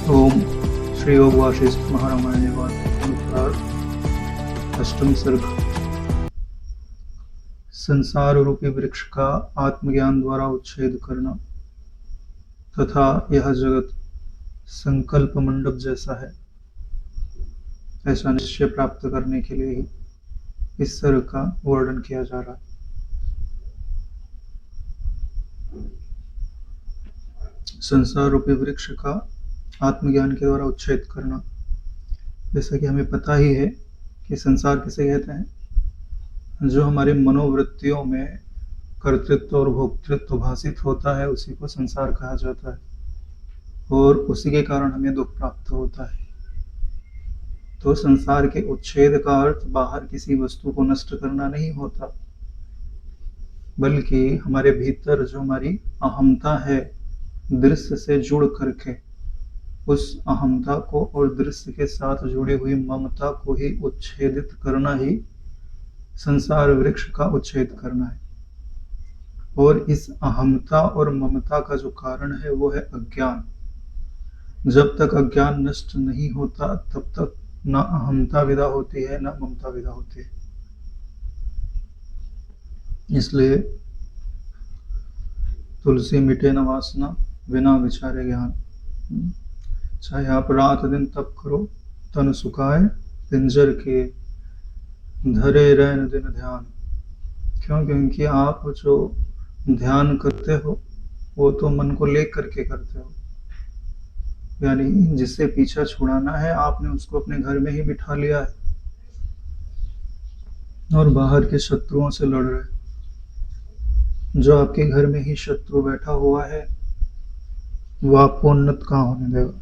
ओम श्री योग वासिष्ठ महारामायण अनुसार अष्टम सर्ग। संसार रूपी वृक्ष का आत्मज्ञान द्वारा उच्छेद करना तथा यह जगत संकल्प मंडप जैसा है, ऐसा निश्चय प्राप्त करने के लिए ही इस सर्ग का वर्णन किया जा रहा है। संसार रूपी वृक्ष का आत्मज्ञान के द्वारा उच्छेद करना, जैसा कि हमें पता ही है कि संसार किसे कहते हैं, जो हमारी मनोवृत्तियों में कर्तृत्व और भोक्तृत्व भाषित होता है उसी को संसार कहा जाता है, और उसी के कारण हमें दुख प्राप्त होता है। तो संसार के उच्छेद का अर्थ बाहर किसी वस्तु को नष्ट करना नहीं होता, बल्कि हमारे भीतर जो हमारी अहमता है, दृश्य से जुड़ करके उस अहमता को और दृश्य के साथ जुड़ी हुई ममता को ही उच्छेदित करना ही संसार वृक्ष का उच्छेद करना है। और इस अहमता और ममता का जो कारण है वो है अज्ञान। जब तक अज्ञान नष्ट नहीं होता तब तक ना अहमता विदा होती है ना ममता विदा होती है। इसलिए तुलसी मिटे न वासना बिना विचारे ज्ञान। चाहे आप रात दिन तप करो, तन सुखाए पिंजर के, धरे रैन दिन ध्यान। क्यों? क्योंकि आप जो ध्यान करते हो वो तो मन को लेकर के करते हो, यानी जिससे पीछा छुड़ाना है आपने उसको अपने घर में ही बिठा लिया है और बाहर के शत्रुओं से लड़ रहे। जो आपके घर में ही शत्रु बैठा हुआ है वो आपको उन्नत कहाँ होने देगा।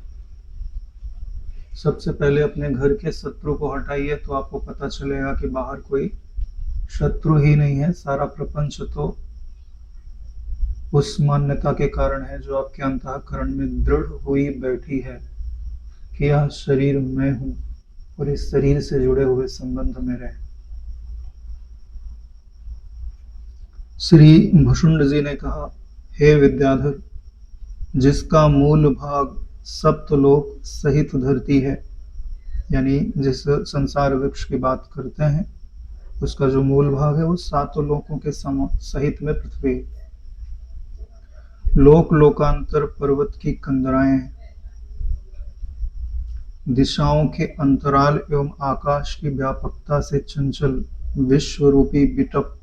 सबसे पहले अपने घर के शत्रु को हटाइए तो आपको पता चलेगा कि बाहर कोई शत्रु ही नहीं है। सारा प्रपंच तो उस मान्यता के कारण है जो आपके अंतःकरण में दृढ़ हुई बैठी है कि यह शरीर मैं हूं और इस शरीर से जुड़े हुए संबंध मेरे हैं। श्री भुषुंड जी ने कहा, हे विद्याधर, जिसका मूल भाग सप्तलोक सहित धरती है, यानी जिस संसार वृक्ष की बात करते हैं उसका जो मूल भाग है वो सातों लोकों के सहित में पृथ्वी है। लोक लोकांतर पर्वत की कंदराएं हैं, दिशाओं के अंतराल एवं आकाश की व्यापकता से चंचल विश्व रूपी बिटप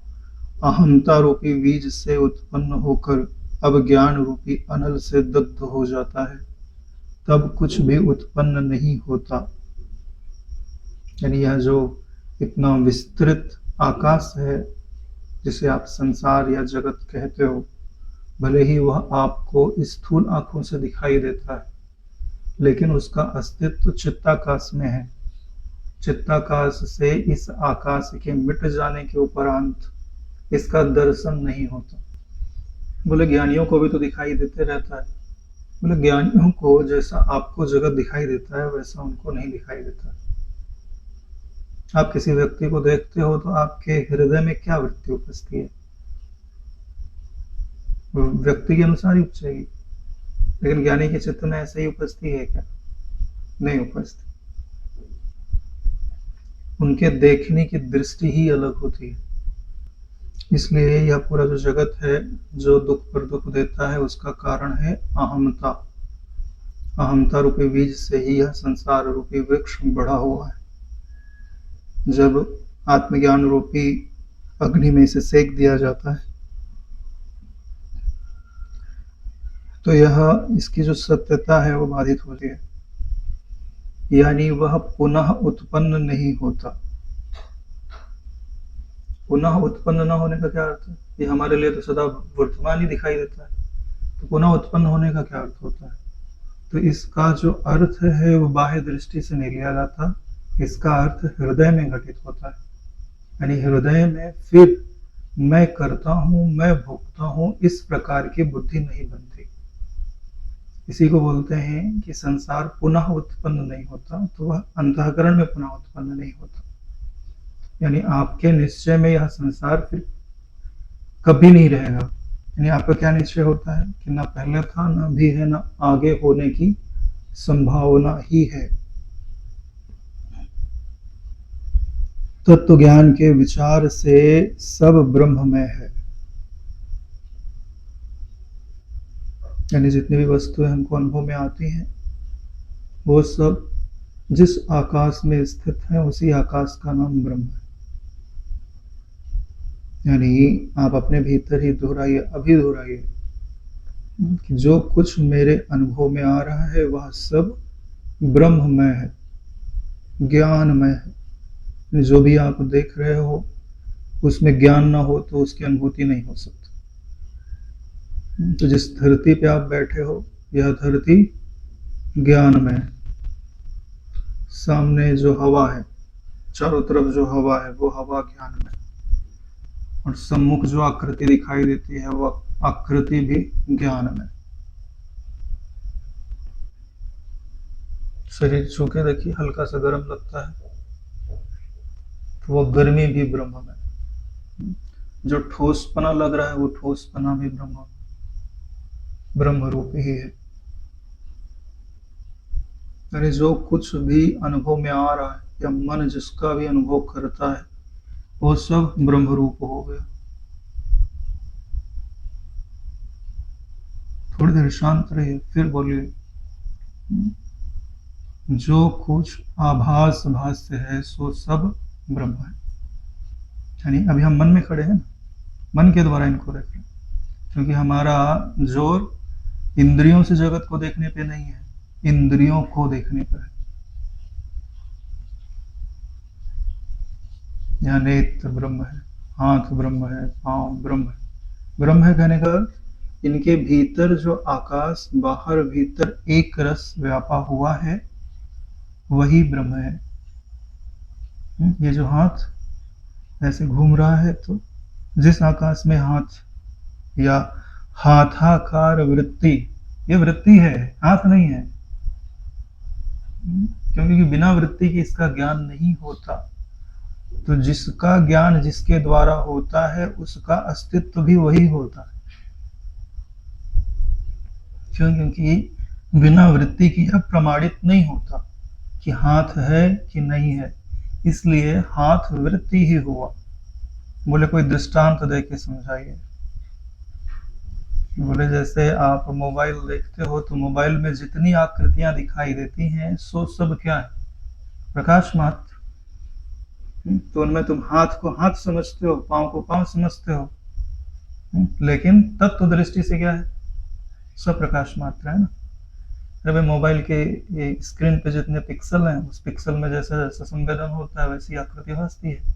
अहमता रूपी बीज से उत्पन्न होकर अब ज्ञान रूपी अनल से दग्ध हो जाता है, तब कुछ भी उत्पन्न नहीं होता। यानी यह जो इतना विस्तृत आकाश है जिसे आप संसार या जगत कहते हो, भले ही वह आपको स्थूल आंखों से दिखाई देता है, लेकिन उसका अस्तित्व चित्ताकाश में है। चित्ताकाश से इस आकाश के मिट जाने के उपरांत इसका दर्शन नहीं होता। बोले ज्ञानियों को भी तो दिखाई देते रहता है। बोले ज्ञानियों को जैसा आपको जगत दिखाई देता है वैसा उनको नहीं दिखाई देता। आप किसी व्यक्ति को देखते हो तो आपके हृदय में क्या वृत्ति उपजती है? व्यक्ति के अनुसार ही उपजेगी, लेकिन ज्ञानी के चित्त में ऐसे ही उपजती है क्या? नहीं उपजती। उनके देखने की दृष्टि ही अलग होती है। इसलिए यह पूरा जो जगत है जो दुख पर दुख देता है उसका कारण है अहमता। अहमता रूपी बीज से ही यह संसार रूपी वृक्ष बढ़ा हुआ है। जब आत्मज्ञान रूपी अग्नि में इसे सेक दिया जाता है तो यह इसकी जो सत्यता है वो बाधित होती है, यानी वह पुनः उत्पन्न नहीं होता। पुनः उत्पन्न न होने का क्या अर्थ है? ये हमारे लिए तो सदा वर्तमान ही दिखाई देता है, तो पुनः उत्पन्न होने का क्या अर्थ होता है? तो इसका जो अर्थ है वो बाह्य दृष्टि से नहीं लिया जाता, इसका अर्थ हृदय में घटित होता है। यानी हृदय में फिर मैं करता हूं, मैं भोगता हूं, इस प्रकार की बुद्धि नहीं बनती। इसी को बोलते हैं कि संसार पुनः उत्पन्न नहीं होता, तो वह अंतःकरण में पुनः उत्पन्न नहीं होता। यानी आपके निश्चय में यह संसार फिर कभी नहीं रहेगा। यानी आपका क्या निश्चय होता है कि ना पहले था, ना भी है, ना आगे होने की संभावना ही है। तत्व ज्ञान के विचार से सब ब्रह्ममय है। यानी जितनी भी वस्तुएं हमको अनुभव में आती हैं वो सब जिस आकाश में स्थित है उसी आकाश का नाम ब्रह्म है। यानी आप अपने भीतर ही दोहराइए, अभी दोहराइए कि जो कुछ मेरे अनुभव में आ रहा है वह सब ब्रह्ममय है, ज्ञानमय है। जो भी आप देख रहे हो उसमें ज्ञान ना हो तो उसकी अनुभूति नहीं हो सकती। तो जिस धरती पे आप बैठे हो यह धरती ज्ञानमय है। सामने जो हवा है, चारों तरफ जो हवा है वो हवा ज्ञानमय है। और सम्मुख जो आकृति दिखाई देती है वह आकृति भी ज्ञानमय। शरीर छू के देखिए, हल्का सा गर्म लगता है तो वह गर्मी भी ब्रह्म में। जो ठोसपना लग रहा है वो ठोसपना भी ब्रह्म रूप ही है। यानी जो कुछ भी अनुभव में आ रहा है या मन जिसका भी अनुभव करता है वो सब ब्रह्म रूप हो गया। थोड़ी देर शांत रहिए, फिर बोलिए। जो कुछ आभास भाष्य है सो सब ब्रह्म है। यानी अभी हम मन में खड़े हैं ना, मन के द्वारा इनको देखें, क्योंकि हमारा जोर इंद्रियों से जगत को देखने पे नहीं है, इंद्रियों को देखने पर है। यहाँ नेत्र ब्रह्म है, हाथ ब्रह्म है, पांव ब्रह्म है। ब्रह्म है कहने का इनके भीतर जो आकाश बाहर भीतर एक रस व्यापा हुआ है वही ब्रह्म है। ये जो हाथ ऐसे घूम रहा है तो जिस आकाश में हाथ या हाथाकार वृत्ति, ये वृत्ति है, हाथ नहीं है। क्योंकि बिना वृत्ति के इसका ज्ञान नहीं होता। तो जिसका ज्ञान जिसके द्वारा होता है उसका अस्तित्व भी वही होता है। क्यों? क्योंकि बिना वृत्ति की यह प्रमाणित नहीं होता कि हाथ है कि नहीं है, इसलिए हाथ वृत्ति ही हुआ। बोले कोई दृष्टांत दे के समझाइए। बोले जैसे आप मोबाइल देखते हो तो मोबाइल में जितनी आकृतियां दिखाई देती हैं सो सब क्या है? प्रकाश मात्र। तो उनमें तुम हाथ को हाथ समझते हो, पांव को पांव समझते हो, लेकिन तत्व दृष्टि से क्या है? सब प्रकाश मात्र है ना। जब मोबाइल के स्क्रीन पे जितने पिक्सल हैं उस पिक्सल में जैसा जैसा संवेदन होता है वैसी आकृति भासती है।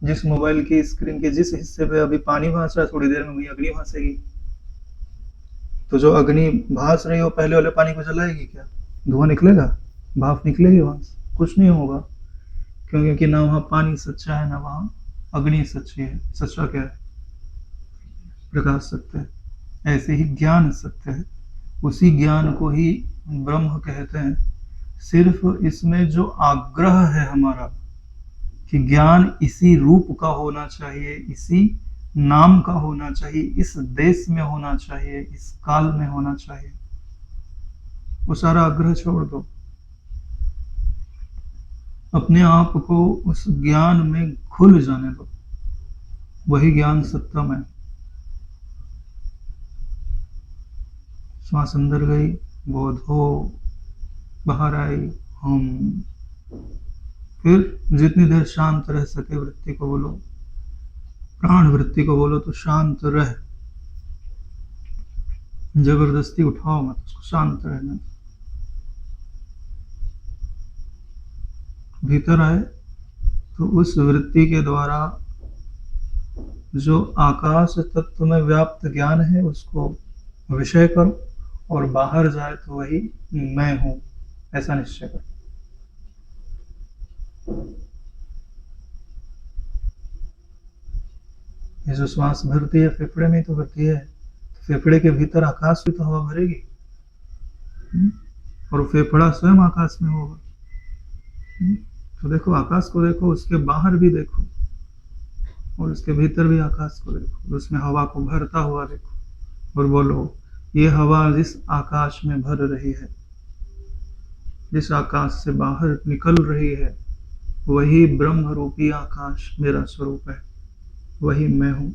जिस मोबाइल की स्क्रीन के जिस हिस्से पे अभी पानी भास रहा है थोड़ी देर में वही अग्नि भासेगी। तो जो अग्नि भास रही हो पहले वाले पानी को जलाएगी क्या? धुआं निकलेगा? भाप निकलेगी? वहां से कुछ नहीं होगा। क्योंकि ना वहां पानी सच्चा है ना वहां अग्नि सच्ची है। सच्चा क्या है? प्रकाश सत्य है। ऐसे ही ज्ञान सत्य है, उसी ज्ञान को ही ब्रह्म कहते हैं। सिर्फ इसमें जो आग्रह है हमारा कि ज्ञान इसी रूप का होना चाहिए, इसी नाम का होना चाहिए, इस देश में होना चाहिए, इस काल में होना चाहिए, वो सारा आग्रह छोड़ दो। अपने आप को उस ज्ञान में खुल जाने दो। वही ज्ञान सत्यम है। श्वास अंदर गई, बोध हो, बाहर आई, हम। फिर जितनी देर शांत रह सके वृत्ति को बोलो, प्राण वृत्ति को बोलो तो शांत रह। जबरदस्ती उठाओ मत उसको, शांत रहना। भीतर आए तो उस वृत्ति के द्वारा जो आकाश तत्व में व्याप्त ज्ञान है उसको विषय करो, और बाहर जाए तो वही मैं हूं ऐसा निश्चय करो। ये जो श्वास भरती है फेफड़े में तो भरती है, तो फेफड़े के भीतर आकाश भी तो हवा भरेगी, और फेफड़ा स्वयं आकाश में होगा। तो देखो आकाश को देखो, उसके बाहर भी देखो, और उसके भीतर भी आकाश को देखो, उसमें हवा को भरता हुआ देखो, और बोलो ये हवा जिस आकाश में भर रही है, जिस आकाश से बाहर निकल रही है, वही ब्रह्म रूपी आकाश मेरा स्वरूप है, वही मैं हूं।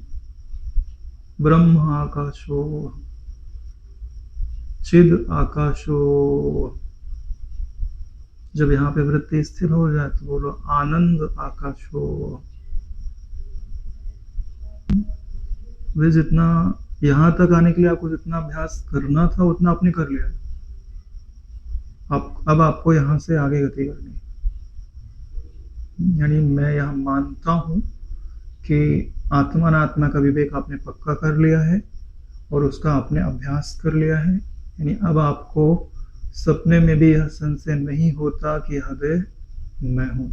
ब्रह्म आकाशो, चिद आकाशो। जब यहाँ पे वृत्ति स्थिर हो जाए तो बोलो आनंद आकाशो। वे जितना यहां तक आने के लिए आपको जितना अभ्यास करना था उतना आपने कर लिया। अब आपको यहां से आगे गति करनी, यानी मैं यहां मानता हूं कि आत्मा अनात्मा का विवेक आपने पक्का कर लिया है और उसका आपने अभ्यास कर लिया है। यानी अब आपको सपने में भी यह संशय नहीं होता कि यह देह मैं हूं।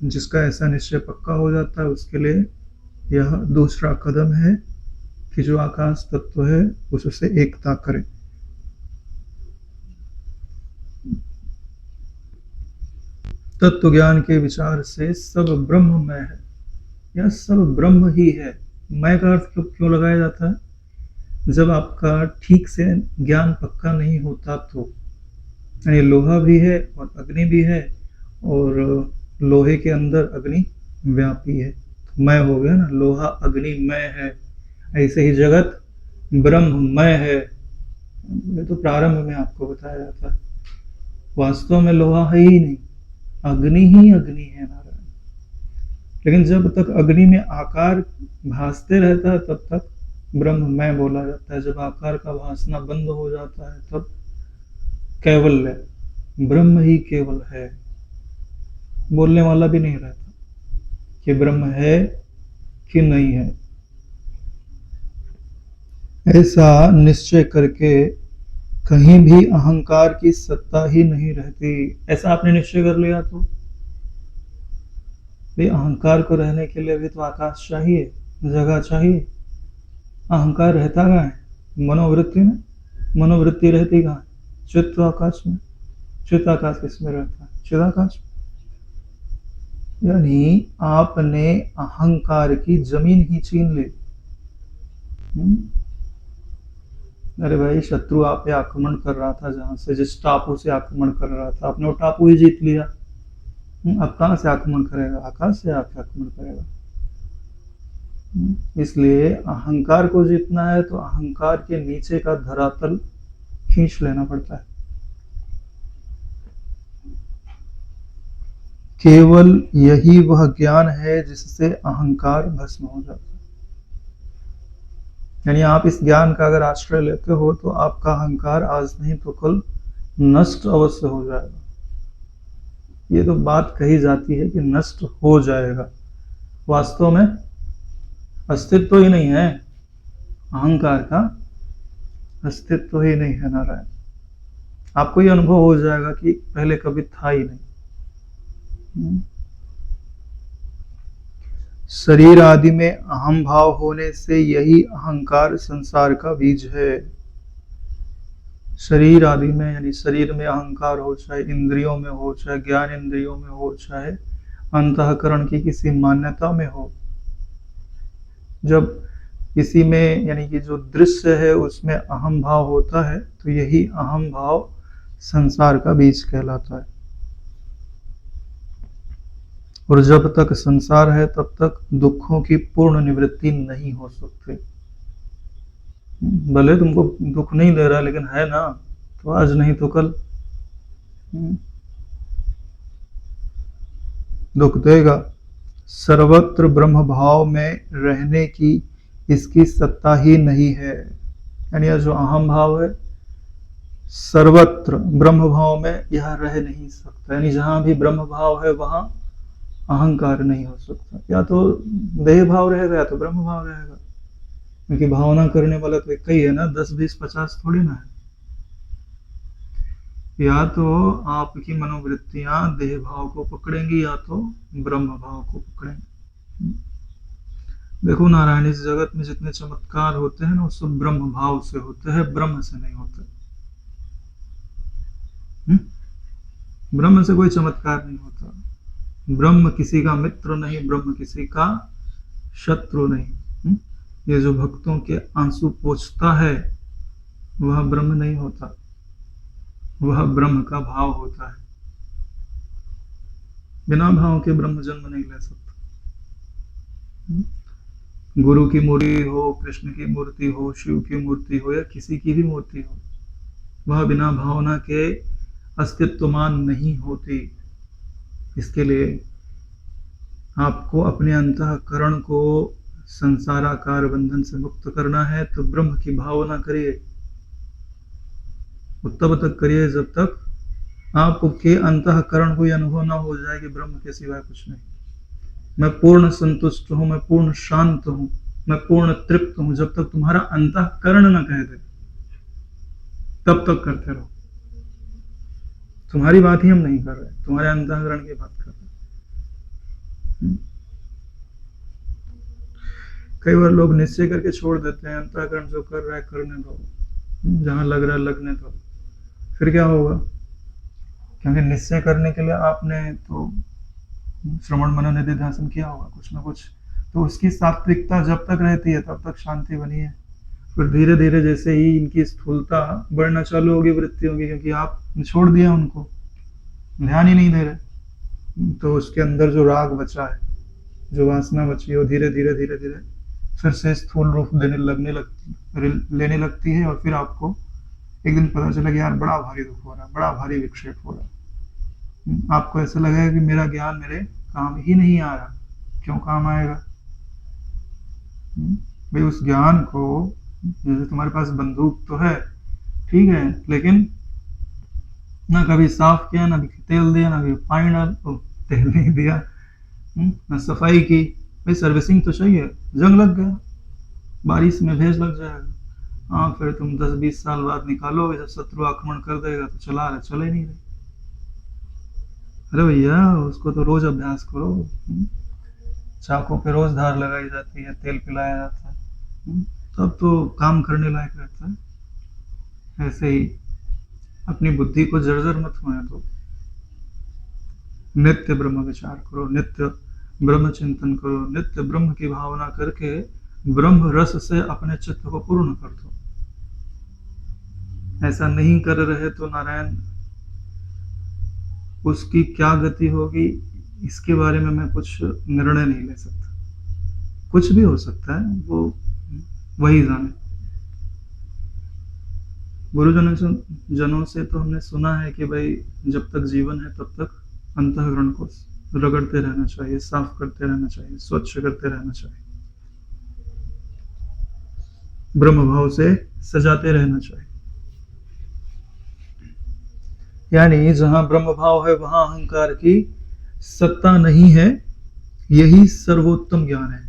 जिसका ऐसा निश्चय पक्का हो जाता है उसके लिए यह दूसरा कदम है कि जो आकाश तत्व है उससे एकता करे। तत्व ज्ञान के विचार से सब ब्रह्म मैं है, यह सब ब्रह्म ही है। मैं का अर्थ क्यों लगाया जाता है? जब आपका ठीक से ज्ञान पक्का नहीं होता तो, यानी लोहा भी है और अग्नि भी है और लोहे के अंदर अग्नि व्यापी है, तो मैं हो गया ना, लोहा अग्नि मैं है। ऐसे ही जगत ब्रह्म मैं है। ये तो प्रारंभ में आपको बताया जाता है, वास्तव में लोहा है ही नहीं, अग्नि ही अग्नि है नारायण। लेकिन जब तक अग्नि में आकार भासते रहता है तब तक ब्रह्म मैं बोला जाता है। जब आकार का भासना बंद हो जाता है तब कैवल्य, ब्रह्म ही केवल है, बोलने वाला भी नहीं रहता कि ब्रह्म है कि नहीं है। ऐसा निश्चय करके कहीं भी अहंकार की सत्ता ही नहीं रहती। ऐसा आपने निश्चय कर लिया तो भी अहंकार को रहने के लिए भी तो आकाश चाहिए, जगह चाहिए। अहंकार रहता कहाँ है? मनोवृत्ति में। मनोवृत्ति रहती कहाँ है? चित्त आकाश में। चित्त आकाश किसमें रहता है? चिदाकाश में। यानी आपने अहंकार की जमीन ही छीन ली। अरे भाई, शत्रु आप पे आक्रमण कर रहा था, जहां से जिस टापू से आक्रमण कर रहा था आपने वो टापू ही जीत लिया। अब कहां से आक्रमण करेगा? आकाश से आके आक्रमण करेगा। इसलिए अहंकार को जीतना है तो अहंकार के नीचे का धरातल खींच लेना पड़ता है। केवल यही वह ज्ञान है जिससे अहंकार भस्म हो जाता है। यानी आप इस ज्ञान का अगर आश्रय लेते हो तो आपका अहंकार आज नहीं तो कल नष्ट अवश्य हो जाएगा। ये तो बात कही जाती है कि नष्ट हो जाएगा, वास्तव में अस्तित्व ही नहीं है। अहंकार का अस्तित्व ही नहीं है नारायण। आपको ये अनुभव हो जाएगा कि पहले कभी था ही नहीं। शरीर आदि में अहम भाव होने से यही अहंकार संसार का बीज है। शरीर आदि में यानी शरीर में अहंकार हो, चाहे इंद्रियों में हो, चाहे ज्ञान इंद्रियों में हो, चाहे अंतःकरण की किसी मान्यता में हो, जब इसी में यानी कि जो दृश्य है उसमें अहम भाव होता है तो यही अहम भाव संसार का बीज कहलाता है। और जब तक संसार है तब तक दुखों की पूर्ण निवृत्ति नहीं हो सकती। भले तुमको दुख नहीं दे रहा लेकिन है ना, तो आज नहीं तो कल दुख देगा। सर्वत्र ब्रह्म भाव में रहने की इसकी सत्ता ही नहीं है। यानी यह जो अहम भाव है सर्वत्र ब्रह्म भाव में यह रह नहीं सकता। यानी जहां भी ब्रह्म भाव है वहां अहंकार नहीं हो सकता। या तो देह भाव रहेगा या तो ब्रह्म भाव रहेगा, क्योंकि भावना करने वाला तो एक ही है ना, 10 20 50 थोड़ी ना है। या तो आपकी मनोवृत्तियां देह भाव को पकड़ेंगी या तो ब्रह्म भाव को पकड़ेंगी। देखो नारायण, इस जगत में जितने चमत्कार होते हैं ना वो सब ब्रह्म भाव से होते हैं, ब्रह्म से नहीं होते। ब्रह्म से कोई चमत्कार नहीं होता। ब्रह्म किसी का मित्र नहीं, ब्रह्म किसी का शत्रु नहीं। ये जो भक्तों के आंसू पोंछता है वह ब्रह्म नहीं होता, वह ब्रह्म का भाव होता है। बिना भाव के ब्रह्म जन्म नहीं ले सकता। गुरु की मूर्ति हो, कृष्ण की मूर्ति हो, शिव की मूर्ति हो या किसी की भी मूर्ति हो, वह बिना भावना के अस्तित्वमान नहीं होती। इसके लिए आपको अपने अंतःकरण को संसाराकार बंधन से मुक्त करना है तो ब्रह्म की भावना करिए। वो तब तक करिए जब तक आपके अंतःकरण को यह अनुभव ना हो जाए कि ब्रह्म के सिवाय कुछ नहीं। मैं पूर्ण संतुष्ट हूं, मैं पूर्ण शांत हूं, मैं पूर्ण तृप्त हूं। जब तक तुम्हारा अंतःकरण न कह दे तब तक करते रहो। तुम्हारी बात ही हम नहीं कर रहे, तुम्हारे अंतःकरण की बात कर रहे। कई बार लोग निश्चय करके छोड़ देते हैं, अंतःकरण जो कर रहा है करने दो, जहां लग रहा है लगने दो। फिर क्या होगा? क्योंकि निश्चय करने के लिए आपने तो श्रवण मनन निधिध्यासन किया होगा कुछ ना कुछ, तो उसकी सात्विकता जब तक रहती है तब तक शांति बनी है। फिर धीरे धीरे जैसे ही इनकी स्थूलता बढ़ना चालू होगी वृत्तियों की, क्योंकि आप छोड़ दिया उनको, ध्यान ही नहीं दे रहे, तो उसके अंदर जो राग बचा है, जो वासना बची है, वो धीरे धीरे धीरे धीरे फिर से स्थूल रूप लेने लगती है। और फिर आपको एक दिन पता चला कि यार बड़ा भारी दुख हो रहा है, बड़ा भारी विक्षेप हो रहा है। आपको ऐसा लगेगा कि मेरा ज्ञान मेरे काम ही नहीं आ रहा। क्यों काम आएगा? भाई उस ज्ञान को, जैसे तुम्हारे पास बंदूक तो है, ठीक है, लेकिन ना कभी साफ किया, ना तेल दिया, ना कभी पानी डाल, तेल नहीं दिया, ना सफाई की। भाई सर्विसिंग तो चाहिए। जंग लग गया, बारिश में भेज लग जाएगा, हाँ फिर तुम 10-20 साल बाद निकालोगे, जब शत्रु आक्रमण कर देगा तो चला रहे, चले नहीं रहे। अरे भैया उसको तो रोज अभ्यास करो। चाकू पे रोज धार लगाई जाती है, तेल पिलाया जाता है, तब तो काम करने लायक रहता है। ऐसे ही अपनी बुद्धि को जर्जर मत होने दो। नित्य ब्रह्म विचार करो, नित्य ब्रह्म चिंतन करो, नित्य ब्रह्म की भावना करके ब्रह्म रस से अपने चित्त को पूर्ण कर दो। ऐसा नहीं कर रहे तो नारायण उसकी क्या गति होगी इसके बारे में मैं कुछ निर्णय नहीं ले सकता। कुछ भी हो सकता है, वो वही जाने। गुरुजनों से तो हमने सुना है कि भाई जब तक जीवन है तब तक अंतःकरण को रगड़ते रहना चाहिए, साफ करते रहना चाहिए, स्वच्छ करते रहना चाहिए, ब्रह्म भाव से सजाते रहना चाहिए। यानी जहां ब्रह्म भाव है वहां अहंकार की सत्ता नहीं है। यही सर्वोत्तम ज्ञान है।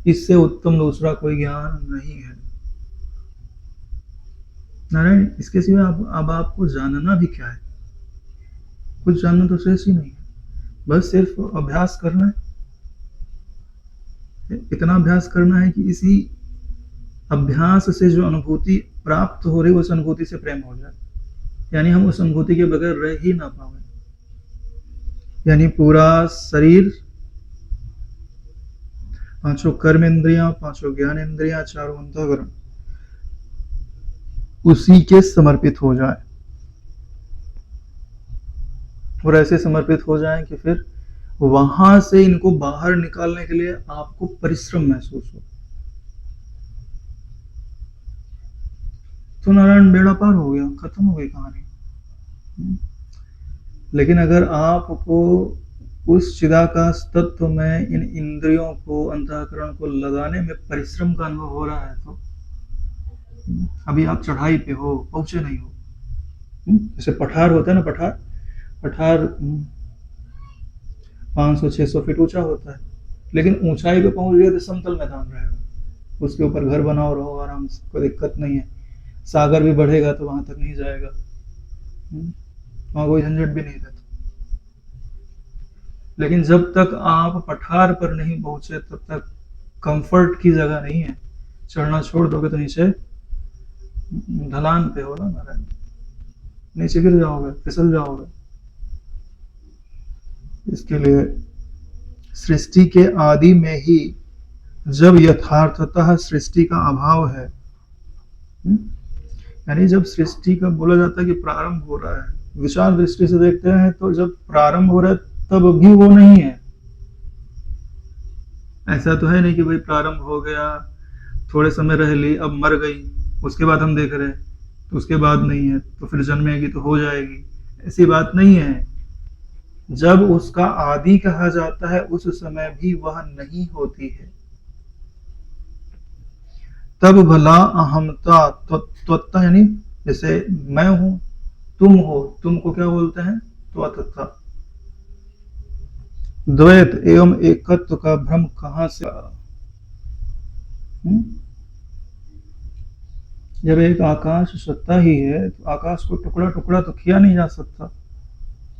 इससे उत्तम दूसरा कोई ज्ञान नहीं है। नारायण, इसके सिवा अब आपको जानना भी क्या है? कुछ जानना तो शेष ही नहीं है। बस सिर्फ अभ्यास करना है। इतना अभ्यास करना है कि इसी अभ्यास से जो अनुभूति प्राप्त हो रही है उस अनुभूति से प्रेम हो जाए। यानी हम उस अनुभूति के बगैर रह ही ना पाए। यानी पूरा शरीर, पांचों कर्म इंद्रियां, पांचों ज्ञान इंद्रियां, चारों अंतःकरण उसी के समर्पित हो जाए। और ऐसे समर्पित हो जाए कि फिर वहां से इनको बाहर निकालने के लिए आपको परिश्रम महसूस हो। तो नारायण बेड़ा पार हो गया, खत्म हो गई कहानी। लेकिन अगर आपको उस चिदाकाश तत्व में इन इंद्रियों को, अंतःकरण को लगाने में परिश्रम का अनुभव हो रहा है, तो अभी आप चढ़ाई पे हो, पहुंचे नहीं हो। जैसे पठार होता है ना, पठार 500-600 फीट ऊंचा होता है, लेकिन ऊंचाई पे पहुंच गया तो समतल मैदान रहेगा, उसके ऊपर घर बनाओ, रहो आराम से, कोई दिक्कत नहीं है। सागर भी बढ़ेगा तो वहां तक नहीं जाएगा, वहां कोई झंझट भी नहीं रहता। लेकिन जब तक आप पठार पर नहीं पहुंचे तब तक कंफर्ट की जगह नहीं है। चढ़ना छोड़ दोगे तो नीचे ढलान पे हो ना नारायण, नीचे गिर जाओगे, फिसल जाओगे। इसके लिए सृष्टि के आदि में ही जब यथार्थतः सृष्टि का अभाव है, यानी जब सृष्टि का बोला जाता है कि प्रारंभ हो रहा है, विचार दृष्टि से देखते हैं तो जब प्रारंभ हो रहा है तब भी वो नहीं है। ऐसा तो है नहीं कि भाई प्रारंभ हो गया, थोड़े समय रह ली, अब मर गई, उसके बाद हम देख रहे हैं, तो उसके बाद नहीं है तो फिर जन्मेगी तो हो जाएगी, ऐसी बात नहीं है। जब उसका आदि कहा जाता है उस समय भी वह नहीं होती है। तब भला अहमता त्वत्ता, यानी जैसे मैं हूं, तुम हो, तुमको क्या बोलते हैं? त्वत्ता। द्वैत एवं एकत्व का भ्रम कहां से आया? जब एक आकाश सत्ता ही है तो आकाश को टुकड़ा टुकड़ा तो किया नहीं जा सकता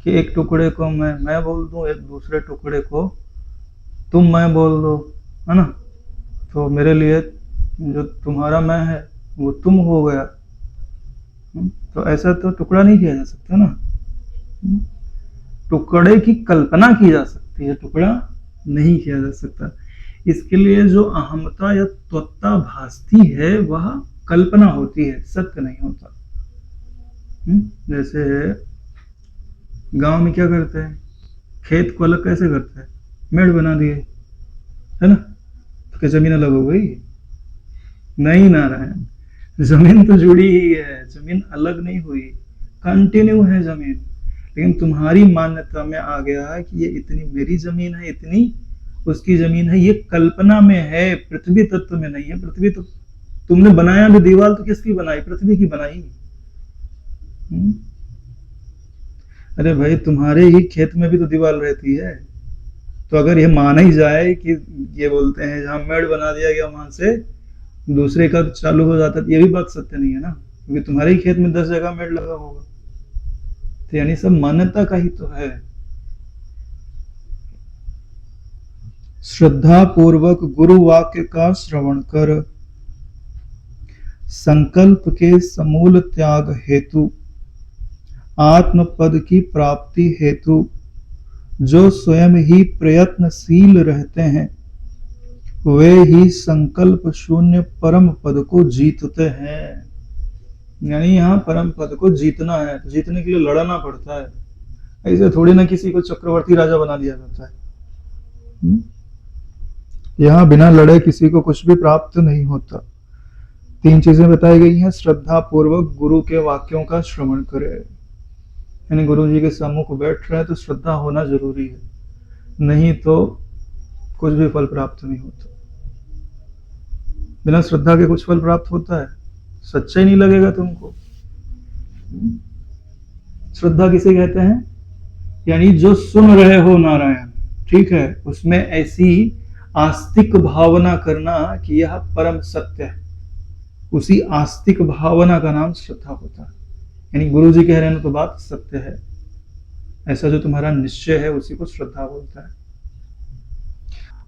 कि एक टुकड़े को मैं बोल दूं, एक दूसरे टुकड़े को तुम मैं बोल दो, है ना? तो मेरे लिए जो तुम्हारा मैं है वो तुम हो गया। तो ऐसा तो टुकड़ा नहीं किया जा सकता ना। टुकड़े की कल्पना की जा सकती है, टुकड़ा नहीं किया जा सकता। इसके लिए जो अहमता या त्वत्ता भासती है वह कल्पना होती है, सत्य नहीं होता। जैसे गांव में क्या करते हैं, खेत को अलग कैसे करते हैं? मेड़ बना दिए, है ना? तो क्या जमीन अलग हो गई? नहीं नारायण, जमीन तो जुड़ी ही है, जमीन अलग नहीं हुई, कंटिन्यू है जमीन। लेकिन तुम्हारी मान्यता में आ गया है कि ये इतनी मेरी जमीन है, इतनी उसकी जमीन है। ये कल्पना में है, पृथ्वी तत्व में नहीं है। पृथ्वी तो तुमने बनाया भी, दीवार तो किसकी बनाई? पृथ्वी की बनाई। अरे भाई, तुम्हारे ही खेत में भी तो दीवार रहती है। तो अगर ये माना ही जाए कि ये बोलते हैं जहां मेड़ बना दिया गया वहां से दूसरे का चालू हो जाता, ये भी बात सत्य नहीं है ना, क्योंकि तुम्हारे ही खेत में 10 जगह मेड़ लगा होगा। तो यानी सब मान्यता का ही तो है। श्रद्धा पूर्वक गुरु वाक्य का श्रवण कर संकल्प के समूल त्याग हेतु, आत्म पद की प्राप्ति हेतु जो स्वयं ही प्रयत्नशील रहते हैं वे ही संकल्प शून्य परम पद को जीतते हैं। यानी यहाँ परम पद को जीतना है तो जीतने के लिए लड़ना पड़ता है। ऐसे थोड़ी ना किसी को चक्रवर्ती राजा बना दिया जाता है। यहाँ बिना लड़े किसी को कुछ भी प्राप्त नहीं होता। 3 चीजें बताई गई हैं। श्रद्धा पूर्वक गुरु के वाक्यों का श्रवण करे, यानी गुरु जी के सम्मुख बैठ रहे तो श्रद्धा होना जरूरी है, नहीं तो कुछ भी फल प्राप्त नहीं होता। बिना श्रद्धा के कुछ फल प्राप्त होता है? सच्चा ही नहीं लगेगा तुमको। श्रद्धा किसे कहते हैं? यानी जो सुन रहे हो नारायण, ठीक है, उसमें ऐसी आस्तिक भावना करना कि यह परम सत्य है, उसी आस्तिक भावना का नाम श्रद्धा होता है। यानी गुरु जी कह रहे हैं तो बात सत्य है, ऐसा जो तुम्हारा निश्चय है उसी को श्रद्धा बोलता है।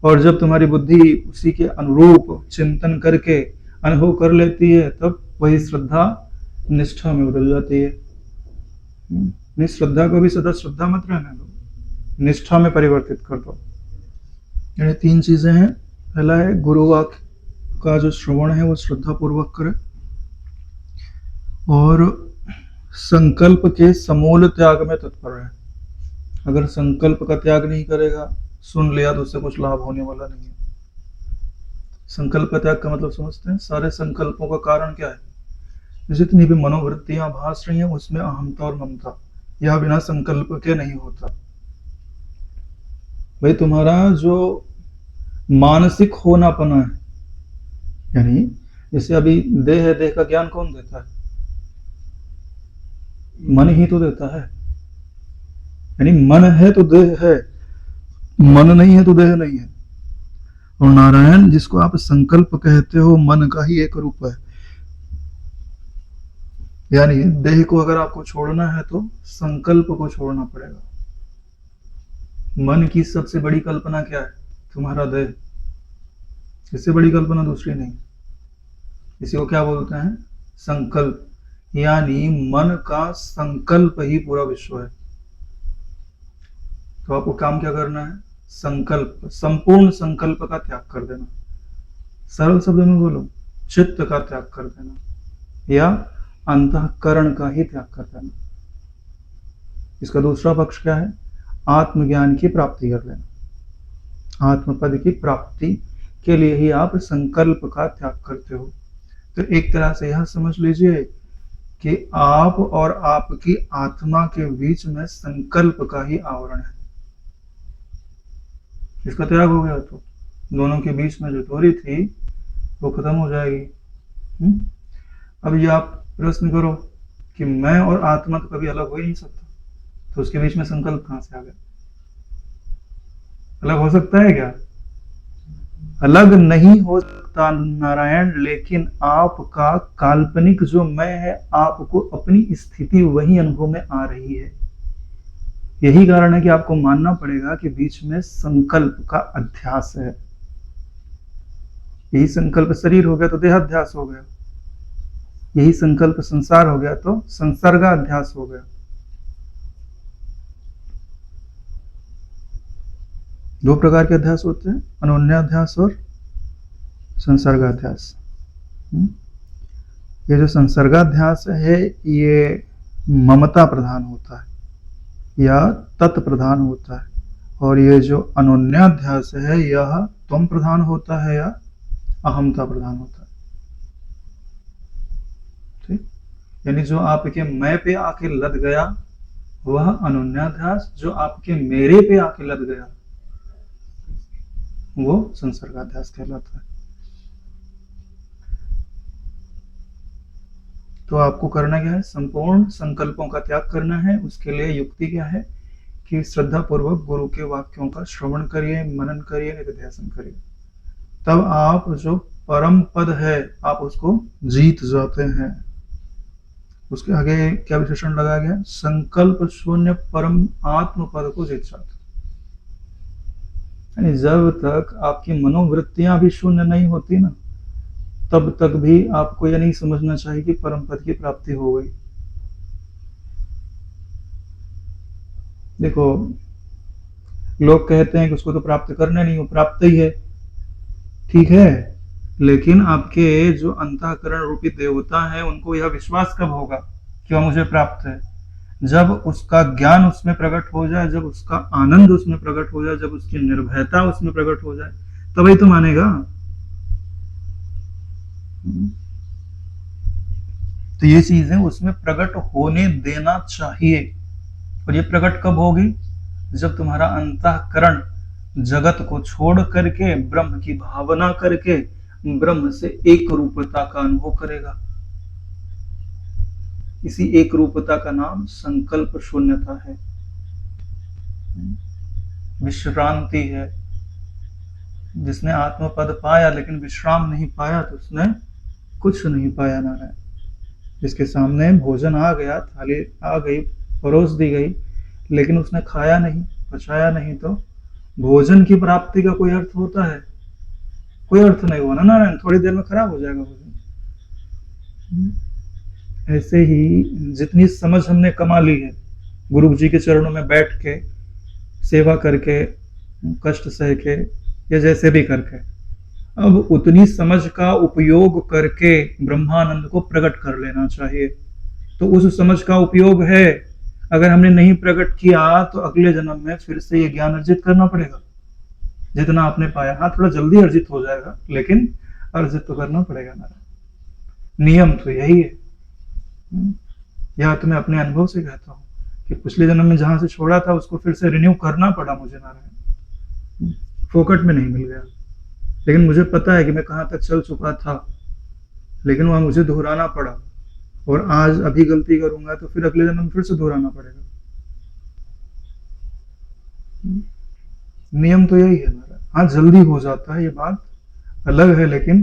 और जब तुम्हारी बुद्धि उसी के अनुरूप चिंतन करके अनुभव कर लेती है तब वही श्रद्धा निष्ठा में बदल जाती है। श्रद्धा को भी सदा श्रद्धा मत रहने दो, निष्ठा में परिवर्तित कर दो। यानी 3 चीजें हैं। पहला है गुरु वाक्य का जो श्रवण है वो श्रद्धा पूर्वक करे, और संकल्प के समूल त्याग में तत्पर है। अगर संकल्प का त्याग नहीं करेगा, सुन लिया तो उससे कुछ लाभ होने वाला नहीं है। संकल्प त्याग का मतलब समझते हैं? सारे संकल्पों का कारण क्या है? जितनी भी मनोवृत्तियां भास रही हैं उसमें अहमता और ममता, यह बिना संकल्प के नहीं होता। भाई तुम्हारा जो मानसिक होनापना है, यानी जैसे अभी देह है, देह का ज्ञान कौन देता है? मन ही तो देता है। यानी मन है तो देह है, मन नहीं है तो देह नहीं है। और नारायण जिसको आप संकल्प कहते हो मन का ही एक रूप है। यानी देह को अगर आपको छोड़ना है तो संकल्प को छोड़ना पड़ेगा। मन की सबसे बड़ी कल्पना क्या है? तुम्हारा देह। इससे बड़ी कल्पना दूसरी नहीं। इसी को क्या बोलते हैं? संकल्प। यानी मन का संकल्प ही पूरा विश्व है। तो आपको काम क्या करना है? संकल्प, संपूर्ण संकल्प का त्याग कर देना। सरल शब्द में बोलो, चित्त का त्याग कर देना या अंतःकरण का ही त्याग कर देना। इसका दूसरा पक्ष क्या है? आत्मज्ञान की प्राप्ति कर लेना। आत्मपद की प्राप्ति के लिए ही आप संकल्प का त्याग करते हो। तो एक तरह से यह समझ लीजिए कि आप और आपकी आत्मा के बीच में संकल्प का ही आवरण है। इसका त्याग हो गया तो दोनों के बीच में जो दूरी थी वो खत्म हो जाएगी। अब ये आप प्रश्न करो कि मैं और आत्मा तो कभी अलग हो ही नहीं सकता, तो उसके बीच में संकल्प कहां से आ गया? अलग हो सकता है क्या? अलग नहीं हो सकता नारायण, लेकिन आपका काल्पनिक जो मैं है, आपको अपनी स्थिति वही अनुभव में आ रही है। यही कारण है कि आपको मानना पड़ेगा कि बीच में संकल्प का अध्यास है। यही संकल्प शरीर हो गया तो देहाध्यास हो गया, यही संकल्प संसार हो गया तो संसर्गाध्यास हो गया। दो प्रकार के अध्यास होते हैं, अनोन्याध्यास और संसर्गाध्यास। ये जो संसर्गाध्यास है ये ममता प्रधान होता है या तत् प्रधान होता है, और ये जो अनोन्याध्यास है यह त्वम प्रधान होता है या अहमता प्रधान होता है। ठीक, यानी जो आपके मैं पे आके लद गया वह अनोन्याध्यास, जो आपके मेरे पे आके लद गया वो संसर्गाध्यास कहलाता है। तो आपको करना क्या है? संपूर्ण संकल्पों का त्याग करना है। उसके लिए युक्ति क्या है कि श्रद्धा पूर्वक गुरु के वाक्यों का श्रवण करिए, मनन करिए, निधिध्यासन करिए। तब आप जो परम पद है आप उसको जीत जाते हैं। उसके आगे क्या विशेषण लगाया गया? संकल्प शून्य परम आत्म पद को जीत जाते। यानी जब तक आपकी मनोवृत्तियां भी शून्य नहीं होती ना, तब तक भी आपको यह नहीं समझना चाहिए कि परम पद की प्राप्ति हो गई। देखो, लोग कहते हैं कि उसको तो प्राप्त करना नहीं, हो प्राप्त ही है, ठीक है, लेकिन आपके जो अंतःकरण रूपी देवता है उनको यह विश्वास कब होगा कि वह मुझे प्राप्त है? जब उसका ज्ञान उसमें प्रकट हो जाए, जब उसका आनंद उसमें प्रकट हो जाए, जब उसकी निर्भयता उसमें प्रकट हो जाए, तभी तो मानेगा। तो ये चीजें उसमें प्रकट होने देना चाहिए। और ये प्रकट कब होगी? जब तुम्हारा अंतःकरण जगत को छोड़ करके ब्रह्म की भावना करके ब्रह्म से एक रूपता का अनुभव करेगा। इसी एक रूपता का नाम संकल्प शून्यता है, विश्रांति है। जिसने आत्मपद पाया लेकिन विश्राम नहीं पाया तो उसने कुछ नहीं पाया नारायण। जिसके सामने भोजन आ गया, थाली आ गई, परोस दी गई, लेकिन उसने खाया नहीं, पचाया नहीं, तो भोजन की प्राप्ति का कोई अर्थ होता है? कोई अर्थ नहीं हुआ ना नारायण, थोड़ी देर में खराब हो जाएगा भोजन। ऐसे ही जितनी समझ हमने कमा ली है गुरु जी के चरणों में बैठ के, सेवा करके, कष्ट सह के या जैसे भी करके, अब उतनी समझ का उपयोग करके ब्रह्मानंद को प्रकट कर लेना चाहिए। तो उस समझ का उपयोग है, अगर हमने नहीं प्रकट किया तो अगले जन्म में फिर से ये ज्ञान अर्जित करना पड़ेगा जितना आपने पाया। हाँ, थोड़ा जल्दी अर्जित हो जाएगा लेकिन अर्जित तो करना पड़ेगा ना। नियम तो यही है। यह तो मैं अपने अनुभव से कहता हूँ कि पिछले जन्म में जहां से छोड़ा था उसको फिर से रिन्यू करना पड़ा मुझे नारायण। फोकट में नहीं मिल गया, लेकिन मुझे पता है कि मैं कहां तक चल चुका था, लेकिन वह मुझे दोहराना पड़ा। और आज अभी गलती करूंगा तो फिर अगले जन्म फिर से दोहराना पड़ेगा। नियम तो यही है हमारा। हाँ, जल्दी हो जाता है, ये बात अलग है, लेकिन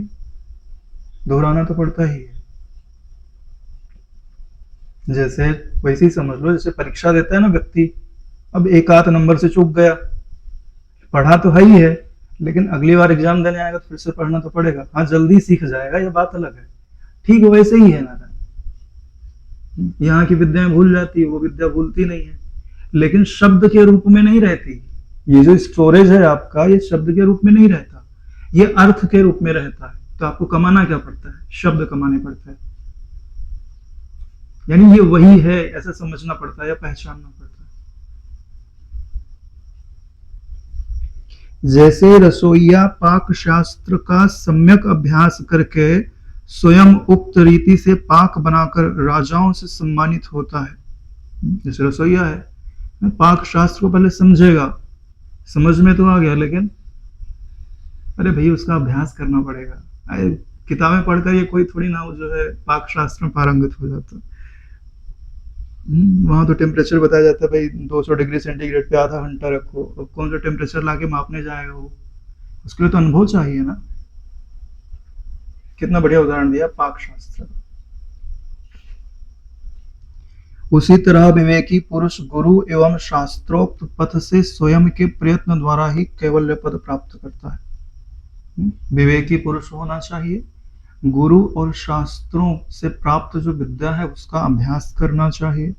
दोहराना तो पड़ता ही है। जैसे वैसे ही समझ लो, जैसे परीक्षा देता है ना व्यक्ति, अब एक आध नंबर से चूक गया, पढ़ा तो है ही है, लेकिन अगली बार एग्जाम देने आएगा तो फिर से पढ़ना तो पड़ेगा। हाँ, जल्दी सीख जाएगा, ये बात अलग है। ठीक वैसे ही है नारायण। यहाँ की विद्याएं भूल जाती है, वो विद्या भूलती नहीं है, लेकिन शब्द के रूप में नहीं रहती। ये जो स्टोरेज है आपका, ये शब्द के रूप में नहीं रहता, ये अर्थ के रूप में रहता है। तो आपको कमाना क्या पड़ता है? शब्द कमाने पड़ता है, यानी ये वही है ऐसा समझना पड़ता है या पहचानना पड़ता है। जैसे रसोइया पाक शास्त्र का सम्यक अभ्यास करके स्वयं उक्त रीति से पाक बनाकर राजाओं से सम्मानित होता है, जैसे रसोइया है पाक शास्त्र को पहले समझेगा, समझ में तो आ गया, लेकिन अरे भाई उसका अभ्यास करना पड़ेगा। किताबें पढ़कर ये कोई थोड़ी ना जो है पाक शास्त्र में पारंगत हो जाता। वहां तो टेम्परेचर बताया जाता है भाई 200 डिग्री सेंटीग्रेड पे आधा घंटा रखो, अब कौन सा टेम्परेचर लाके मापने जाएगा वो, उसके लिए तो अनुभव चाहिए ना। कितना बढ़िया उदाहरण दिया पाक शास्त्र। उसी तरह विवेकी पुरुष गुरु एवं शास्त्रोक्त पथ से स्वयं के प्रयत्न द्वारा ही कैवल्य पद प्राप्त करता है। विवेकी पुरुष होना चाहिए, गुरु और शास्त्रों से प्राप्त जो विद्या है उसका अभ्यास करना चाहिए,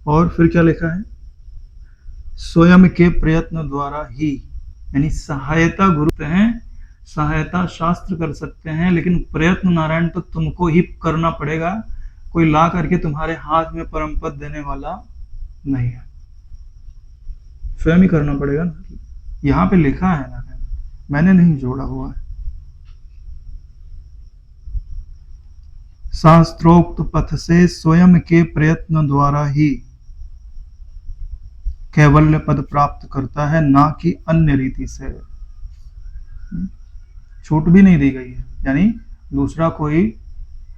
और फिर क्या लिखा है? स्वयं के प्रयत्न द्वारा ही, यानी सहायता गुरु हैं, सहायता शास्त्र कर सकते हैं, लेकिन प्रयत्न नारायण तो तुमको ही करना पड़ेगा, कोई ला करके तुम्हारे हाथ में परम पद देने वाला नहीं है, स्वयं ही करना पड़ेगा ना। यहां पे लिखा है ना, मैंने नहीं जोड़ा हुआ है। शास्त्रोक्त पथ से स्वयं के प्रयत्न द्वारा ही कैवल्य पद प्राप्त करता है, ना कि अन्य रीति से। छूट भी नहीं दी गई है, यानी दूसरा कोई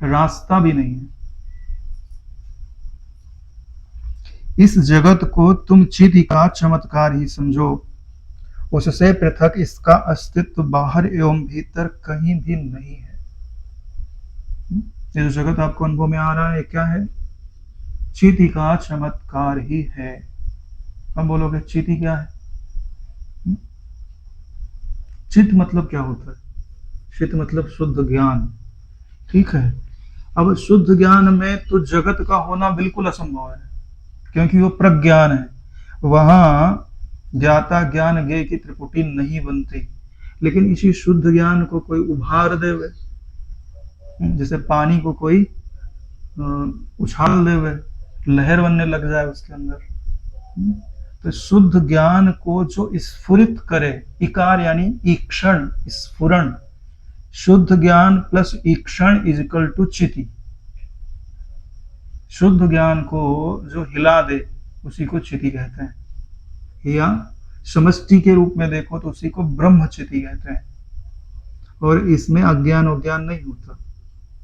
रास्ता भी नहीं है। इस जगत को तुम चिति का चमत्कार ही समझो, उससे पृथक इसका अस्तित्व बाहर एवं भीतर कहीं भी नहीं है। ये जो जगत आपको अनुभव में आ रहा है क्या है? चिति का चमत्कार ही है। हम बोलोगे चिति क्या है? चित मतलब क्या होता है? चित मतलब शुद्ध ज्ञान, ठीक है। अब शुद्ध ज्ञान में तो जगत का होना बिल्कुल असंभव है, क्योंकि वो प्रज्ञान है, वहां ज्ञाता ज्ञान ज्ञेय की त्रिपुटी नहीं बनती। लेकिन इसी शुद्ध ज्ञान को कोई उभार देवे, जैसे पानी को कोई उछाल देवे, लहर बनने लग जाए उसके अंदर। तो शुद्ध ज्ञान को जो स्फुरित करे, इकार यानी ईक्षण, स्फुरण, शुद्ध ज्ञान प्लस ईक्षण इज इक्वल टू चिति। शुद्ध ज्ञान को जो हिला दे उसी को चिति कहते हैं, या समष्टि के रूप में देखो तो उसी को ब्रह्मचिति कहते हैं। और इसमें अज्ञान उज्ञान नहीं होता,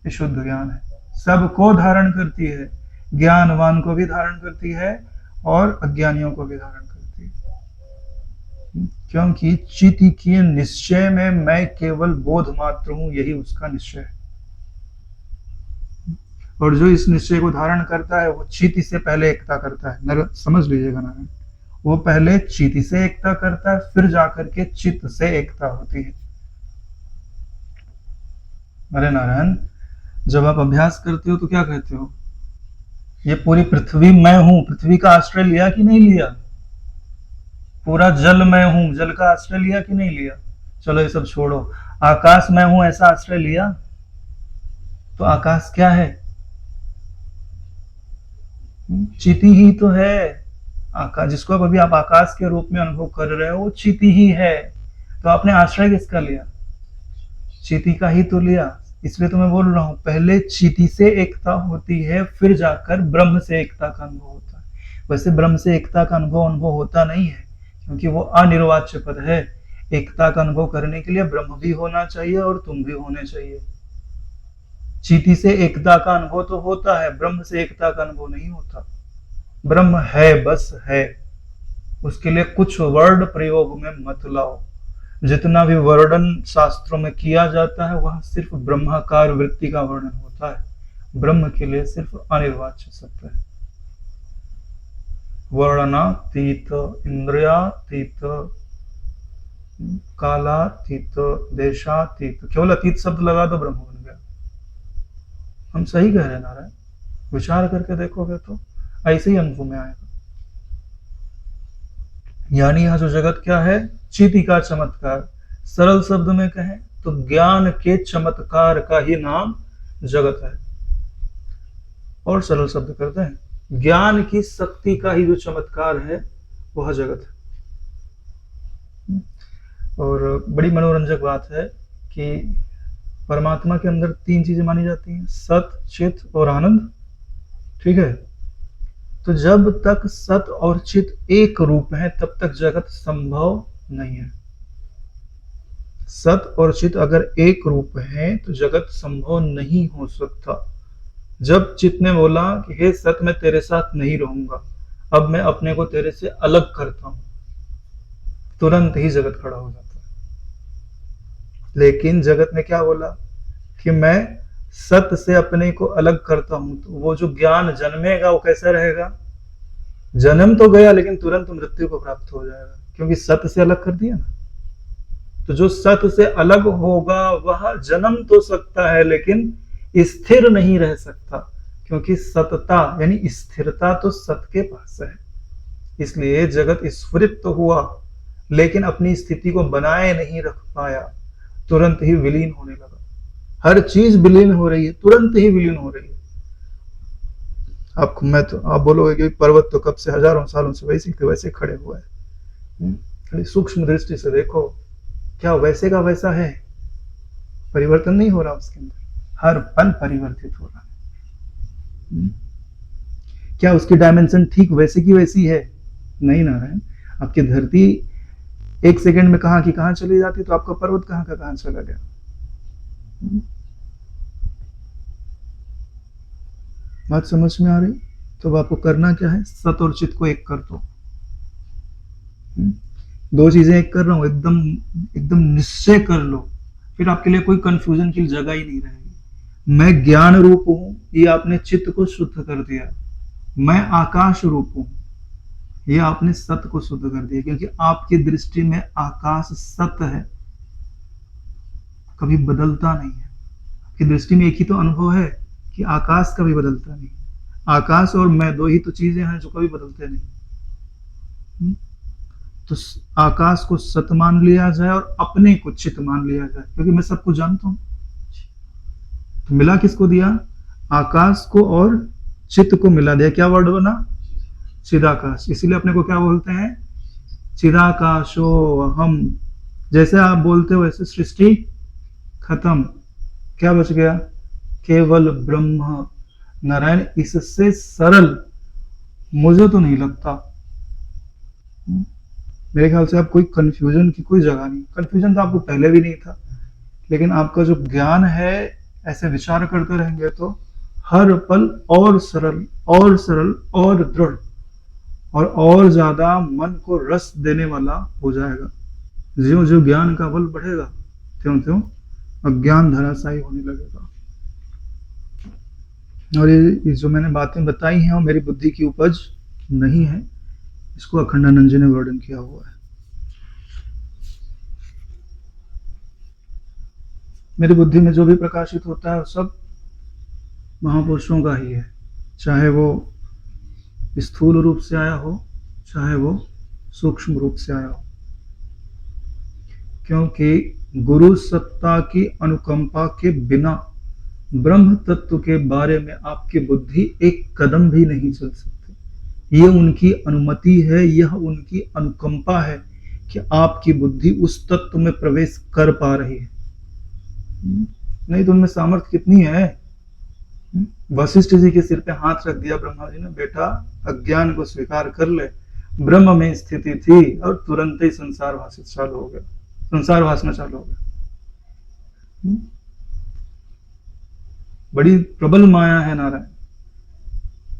ये शुद्ध ज्ञान है, सबको धारण करती है, ज्ञानवान को भी धारण करती है और अज्ञानियों को भी धारण करती है। क्योंकि चिति के निश्चय में मैं केवल बोध मात्र हूं, यही उसका निश्चय है। और जो इस निश्चय को धारण करता है वो चिति से पहले एकता करता है। समझ लीजिएगा नारायण, वो पहले चिति से एकता करता है, फिर जाकर के चित्त से एकता होती है। अरे नारायण, जब आप अभ्यास करते हो तो क्या कहते हो? ये पूरी पृथ्वी मैं हूं, पृथ्वी का आश्रय लिया कि नहीं लिया? पूरा जल मैं हूं, जल का आश्रय लिया कि नहीं लिया? चलो ये सब छोड़ो, आकाश मैं हूं ऐसा आश्रय लिया? तो आकाश क्या है? चिति ही तो है। आकाश जिसको अभी आप आकाश के रूप में अनुभव कर रहे हो वो चिति ही है। तो आपने आश्रय किसका लिया? चिति का ही तो लिया। इसलिए तो मैं बोल रहा हूं, पहले चिति से एकता होती है, फिर जाकर ब्रह्म से एकता का अनुभव होता है। वैसे ब्रह्म से एकता का अनुभव होता नहीं है, क्योंकि वो अनिर्वाच्य पद है। एकता का अनुभव करने के लिए ब्रह्म भी होना चाहिए और तुम भी होने चाहिए। चिति से एकता का अनुभव तो होता है, ब्रह्म से एकता का अनुभव नहीं होता। ब्रह्म है, बस है, उसके लिए कुछ वर्ड प्रयोग में मत लाओ। जितना भी वर्णन शास्त्रों में किया जाता है वह सिर्फ ब्रह्माकार वृत्ति का वर्णन होता है। ब्रह्म के लिए सिर्फ अनिर्वाच्य सत्य है। वर्णनातीत, इंद्रियातीत, कालातीत, देशातीत, केवल अतीत शब्द लगा दो ब्रह्म बन गया। हम सही कह रहे हैं नारायण, विचार करके देखोगे तो ऐसे ही अनुभव में आएगा। यानी यह जो जगत क्या है? चिति का चमत्कार। सरल शब्द में कहें तो ज्ञान के चमत्कार का ही नाम जगत है। और सरल शब्द करते हैं, ज्ञान की शक्ति का ही जो चमत्कार है वह जगत है। और बड़ी मनोरंजक बात है कि परमात्मा के अंदर तीन चीजें मानी जाती हैं, सत, चित और आनंद। ठीक है, तो जब तक सत और चित एक रूप है तब तक जगत संभव नहीं है। सत और चित अगर एक रूप है तो जगत संभव नहीं हो सकता। जब चित ने बोला कि हे सत, मैं तेरे साथ नहीं रहूंगा, अब मैं अपने को तेरे से अलग करता हूं, तुरंत ही जगत खड़ा हो जाता है। लेकिन जगत ने क्या बोला कि मैं सत्य से अपने को अलग करता हूं, तो वो जो ज्ञान जन्मेगा वो कैसा रहेगा? जन्म तो गया लेकिन तुरंत मृत्यु को प्राप्त हो जाएगा, क्योंकि सत्य से अलग कर दिया ना। तो जो सत्य से अलग होगा वह जन्म तो सकता है लेकिन स्थिर नहीं रह सकता, क्योंकि सतता यानी स्थिरता तो सत्य के पास है। इसलिए जगत स्फुरित तो हुआ लेकिन अपनी स्थिति को बनाए नहीं रख पाया, तुरंत ही विलीन होने लगा। हर चीज विलीन हो रही है, तुरंत ही विलीन हो रही है। आप बोलोगे कि पर्वत तो कब से हजारों सालों से वैसे के वैसे खड़े हुए हैं। सूक्ष्म दृष्टि से देखो, क्या वैसे का वैसा है? परिवर्तन नहीं हो रहा उसके अंदर, हर पल परिवर्तित हो रहा है। क्या उसकी डायमेंशन ठीक वैसे की वैसी है? नहीं नारायण। आपकी धरती एक सेकंड में कहां की कहां चली जाती, तो आपका पर्वत कहां का कहां चला गया। बात समझ में आ रही? तो आपको करना क्या है? सत और चित को एक कर दो। दो चीजें एक कर रहा हूं, एकदम एकदम निश्चय कर लो, फिर आपके लिए कोई कंफ्यूजन की जगह ही नहीं रहेगी। मैं ज्ञान रूप हूं, ये आपने चित्त को शुद्ध कर दिया। मैं आकाश रूप हूं, ये आपने सत्य को शुद्ध कर दिया, क्योंकि आपकी दृष्टि में आकाश सत्य है, कभी बदलता नहीं है। आपकी दृष्टि में एक ही तो अनुभव है कि आकाश कभी बदलता नहीं। आकाश और मैं दो ही तो चीजें हैं जो कभी बदलते नहीं। तो आकाश को सत्य मान लिया जाए और अपने को चित मान लिया जाए, क्योंकि मैं सबको जानता हूं। तो मिला किसको दिया? आकाश को और चित्त को मिला दिया। क्या वर्ड बना? चिदाकाश। इसीलिए अपने को क्या बोलते हैं? चिदाकाशो हम। जैसे आप बोलते हो वैसे सृष्टि खत्म, क्या बच गया? केवल ब्रह्म। नारायण, इससे सरल मुझे तो नहीं लगता। मेरे ख्याल से आप कोई कंफ्यूजन की कोई जगह नहीं। कंफ्यूजन तो आपको पहले भी नहीं था, लेकिन आपका जो ज्ञान है, ऐसे विचार करते रहेंगे तो हर पल और सरल और सरल और दृढ़ और ज्यादा मन को रस देने वाला हो जाएगा। ज्यों ज्यों ज्ञान का बल बढ़ेगा त्यों त्यों अज्ञान धराशायी होने लगेगा। और ये जो मैंने बातें बताई हैं वो मेरी बुद्धि की उपज नहीं है, इसको अखंडानंद जी ने वर्णन किया हुआ है। मेरी बुद्धि में जो भी प्रकाशित होता है वो सब महापुरुषों का ही है, चाहे वो स्थूल रूप से आया हो, चाहे वो सूक्ष्म रूप से आया हो। क्योंकि गुरु सत्ता की अनुकंपा के बिना ब्रह्म तत्व के बारे में आपकी बुद्धि एक कदम भी नहीं चल सकती। ये उनकी अनुमति है, यह उनकी अनुकंपा है कि आपकी बुद्धि उस तत्व में प्रवेश कर पा रही है। नहीं तो उनमें सामर्थ्य कितनी है। वशिष्ठ जी के सिर पे हाथ रख दिया ब्रह्मा जी ने, बेटा अज्ञान को स्वीकार कर ले। ब्रह्म में स्थिति थी और तुरंत ही संसार भाषित चालू हो गया, संसार भाषना चालू हो गया। बड़ी प्रबल माया है नारायण।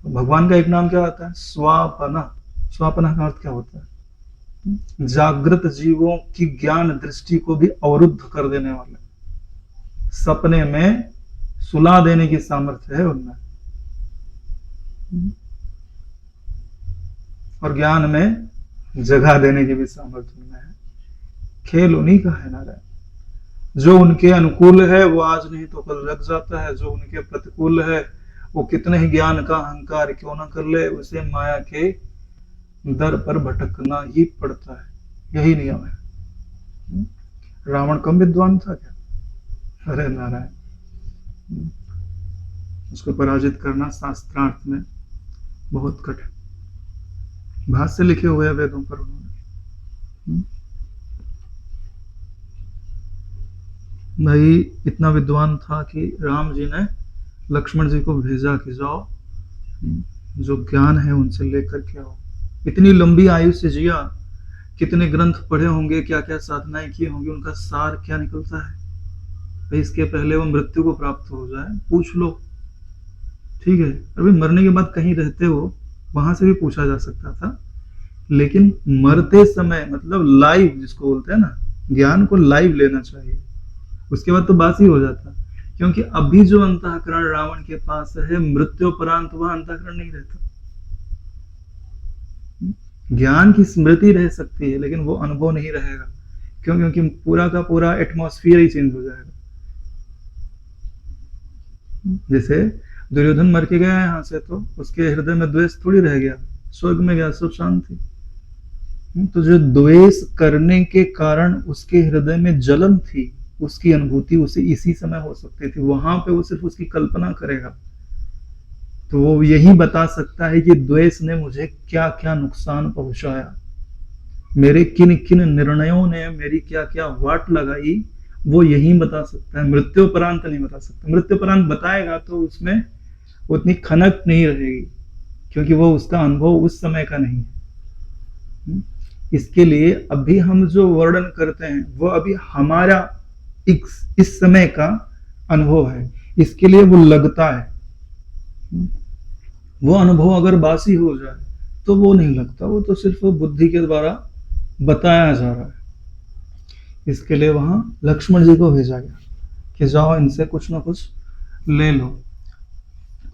भगवान का एक नाम क्या आता है? स्वापना। स्वापना का अर्थ क्या होता है? जागृत जीवों की ज्ञान दृष्टि को भी अवरुद्ध कर देने वाले, सपने में सुला देने की सामर्थ्य है उनमें, और ज्ञान में जगा देने की भी सामर्थ्य उनमें है। खेल उन्हीं का है नारायण। जो उनके अनुकूल है वो आज नहीं तो कल लग जाता है, जो उनके प्रतिकूल है वो कितने ही ज्ञान का अहंकार क्यों ना कर ले, उसे माया के दर पर भटकना ही पड़ता है। यही नियम है। रावण कम विद्वान था क्या? अरे नारायण, उसको पराजित करना शास्त्रार्थ में बहुत कठिन। भाष्य लिखे हुए हैं वेदों पर उन्होंने। भाई इतना विद्वान था कि राम जी ने लक्ष्मण जी को भेजा कि जाओ जो ज्ञान है उनसे लेकर के आओ। इतनी लंबी आयु से जिया, कितने ग्रंथ पढ़े होंगे, क्या क्या साधनाएं की होंगी, उनका सार क्या निकलता है। भाई इसके पहले वो मृत्यु को प्राप्त हो जाए पूछ लो, ठीक है। अभी मरने के बाद कहीं रहते हो वहां से भी पूछा जा सकता था, लेकिन मरते समय मतलब लाइव जिसको बोलते हैं ना, ज्ञान को लाइव लेना चाहिए। उसके बाद तो बात ही हो जाता, क्योंकि अभी जो अंतःकरण रावण के पास है, मृत्युपरांत वह अंतःकरण नहीं रहता। ज्ञान की स्मृति रह सकती है लेकिन वो अनुभव नहीं रहेगा। क्यों? क्योंकि पूरा का पूरा एटमॉस्फियर ही चेंज हो जाएगा। जैसे दुर्योधन मर के गया यहाँ से, तो उसके हृदय में द्वेष थोड़ी रह गया, स्वर्ग में गया, सुख शांति। तो जो द्वेष करने के कारण उसके हृदय में जलन थी, उसकी अनुभूति उसे इसी समय हो सकती थी, वहां पे वो सिर्फ उसकी कल्पना करेगा। तो वो यही बता सकता है कि द्वेष ने मुझे क्या क्या नुकसान पहुंचाया, मेरे किन किन निर्णयों ने मेरी क्या क्या वाट लगाई, वो यही बता सकता है। मृत्युपरांत नहीं बता सकता। मृत्युपरांत बताएगा तो उसमें उतनी खनक नहीं रहेगी, क्योंकि वो उसका अनुभव उस समय का नहीं है। इसके लिए अभी हम जो वर्णन करते हैं वो अभी हमारा इस समय का अनुभव है, इसके लिए वो लगता है। वो अनुभव अगर बासी हो जाए तो वो नहीं लगता, वो तो सिर्फ बुद्धि के द्वारा बताया जा रहा है। इसके लिए वहां लक्ष्मण जी को भेजा गया कि जाओ इनसे कुछ ना कुछ ले लो।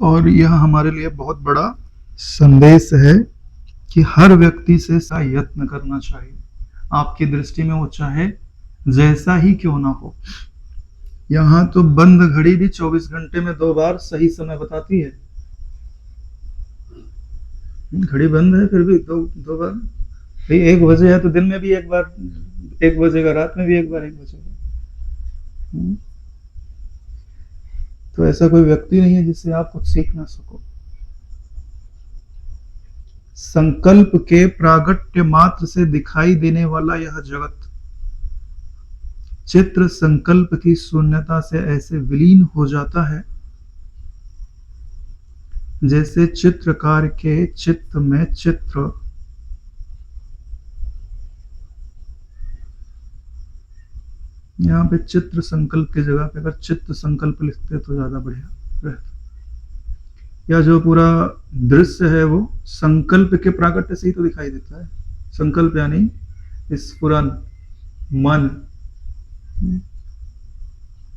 और यह हमारे लिए बहुत बड़ा संदेश है कि हर व्यक्ति से यत्न करना चाहिए, आपकी दृष्टि में वो चाहे जैसा ही क्यों ना हो। यहाँ तो बंद घड़ी भी 24 घंटे में 2 बार सही समय बताती है। घड़ी बंद है फिर भी दो बार। भाई 1 बजे है तो दिन में भी 1 बार 1 बजेगा, रात में भी 1 बार 1 बजेगा। तो ऐसा कोई व्यक्ति नहीं है जिससे आप कुछ सीख ना सको। संकल्प के प्रागट्य मात्र से दिखाई देने वाला यह जगत चित्र संकल्प की शून्यता से ऐसे विलीन हो जाता है जैसे चित्रकार के चित्त में चित्र। यहाँ पे चित्र संकल्प की जगह पे अगर चित्त संकल्प लिखते तो ज्यादा बढ़िया रहता। या जो पूरा दृश्य है वो संकल्प के प्राकट्य से ही तो दिखाई देता है। संकल्प यानी स्फुरन, मन।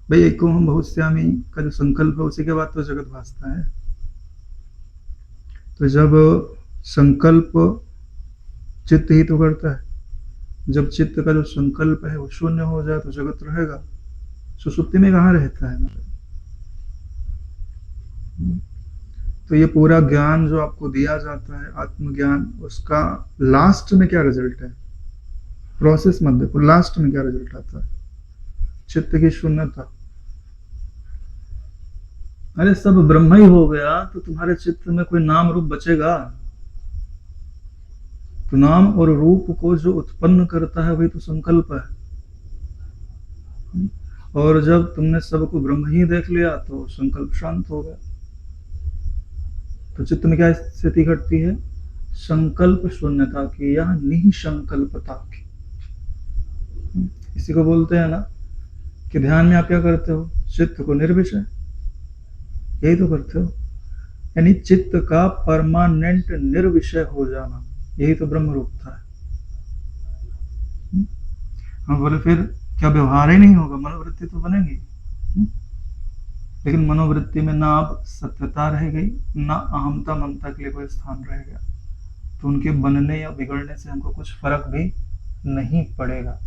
भाई एक को हम बहुश्यामी का जो संकल्प है उसी के बाद तो जगत भासता है। तो जब संकल्प चित्त ही तो करता है, जब चित्त का जो संकल्प है वो शून्य हो जाए तो जगत रहेगा। सुसुप्ति में कहाँ रहता है मतलब। तो ये पूरा ज्ञान जो आपको दिया जाता है आत्मज्ञान, उसका लास्ट में क्या रिजल्ट है, प्रोसेस मत देखो, लास्ट में क्या रिजल्ट आता है, चित्त की शून्यता। अरे सब ब्रह्म ही हो गया तो तुम्हारे चित्त में कोई नाम रूप बचेगा? तो नाम और रूप को जो उत्पन्न करता है वही तो संकल्प है। और जब तुमने सबको ब्रह्म ही देख लिया तो संकल्प शांत हो गया। तो चित्त में क्या स्थिति घटती है? संकल्प शून्यता की या निःसंकल्पता की। इसी को बोलते हैं ना कि ध्यान में आप क्या करते हो, चित्त को निर्विषय, यही तो करते हो। यानी चित्त का परमानेंट निर्विषय हो जाना, यही तो ब्रह्म रूपता है। हम बोले फिर क्या व्यवहार ही नहीं होगा, मनोवृत्ति तो बनेगी। लेकिन मनोवृत्ति में ना अब सत्यता रह गई, ना अहमता ममता के लिए कोई स्थान रह गया। तो उनके बनने या बिगड़ने से हमको कुछ फर्क भी नहीं पड़ेगा।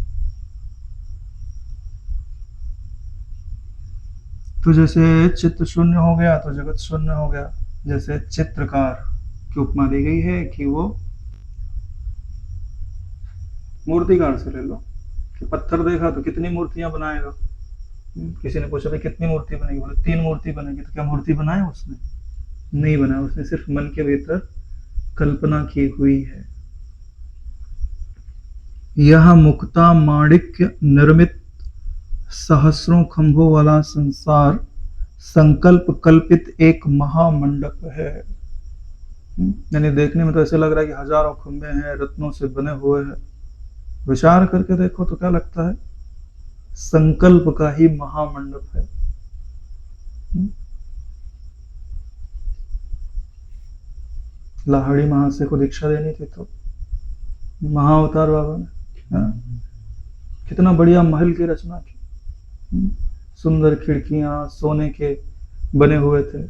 तो जैसे चित्त शून्य हो गया तो जगत शून्य हो गया। जैसे चित्रकार की उपमा दी गई है कि वो मूर्तिकार से ले लो कि पत्थर देखा तो कितनी मूर्तियां बनाएगा, किसी ने पूछा भाई कितनी मूर्ति बनेगी, बोले 3 मूर्ति बनेगी। तो क्या मूर्ति बनाया उसने? नहीं बनाया, उसने सिर्फ मन के भीतर कल्पना की हुई है। यह मुक्ता माणिक्य निर्मित सहस्रों खंभों वाला संसार संकल्प कल्पित एक महामंडप है। यानी देखने में तो ऐसे लग रहा है कि हजारों खंभे हैं, रत्नों से बने हुए हैं। विचार करके देखो तो क्या लगता है? संकल्प का ही महामंडप है। लाहड़ी महाशय को दीक्षा देनी थी तो महाअवतार बाबा ने कितना बढ़िया महल की रचना की, सुंदर खिड़कियां सोने के बने हुए थे।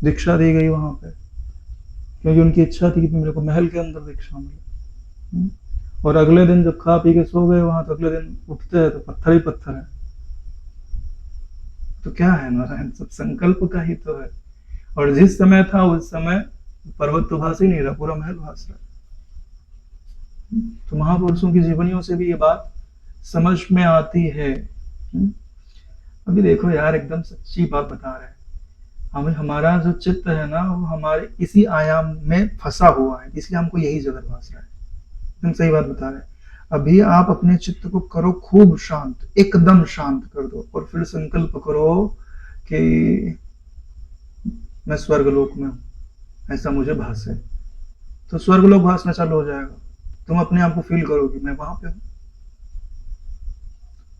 दीक्षा दी गई वहां पे, क्योंकि उनकी इच्छा थी कि मेरे को महल के अंदर दीक्षा मिले। और अगले दिन जब खा पी के सो गए वहां, तो अगले दिन उठते हैं तो पत्थर ही पत्थर है। तो क्या है नारायण, सब संकल्प का ही तो है। और जिस समय था उस समय पर्वत तो भास ही नहीं रहा, पूरा महल भास रहा। तो महापुरुषों की जीवनियों से भी ये बात समझ में आती है। अभी देखो यार, एकदम सच्ची बात बता रहे हैं। हमें हमारा जो चित्त है ना, वो हमारे इसी आयाम में फंसा हुआ है, इसलिए हमको यही जगत भास रहा है। एकदम सही बात बता रहे हैं। अभी आप अपने चित्त को करो खूब शांत, एकदम शांत कर दो, और फिर संकल्प करो कि मैं स्वर्गलोक में हूं, ऐसा मुझे भास है। तो स्वर्गलोक भासना चालू हो जाएगा, तुम अपने आप को फील करोगे मैं वहां पे हूं।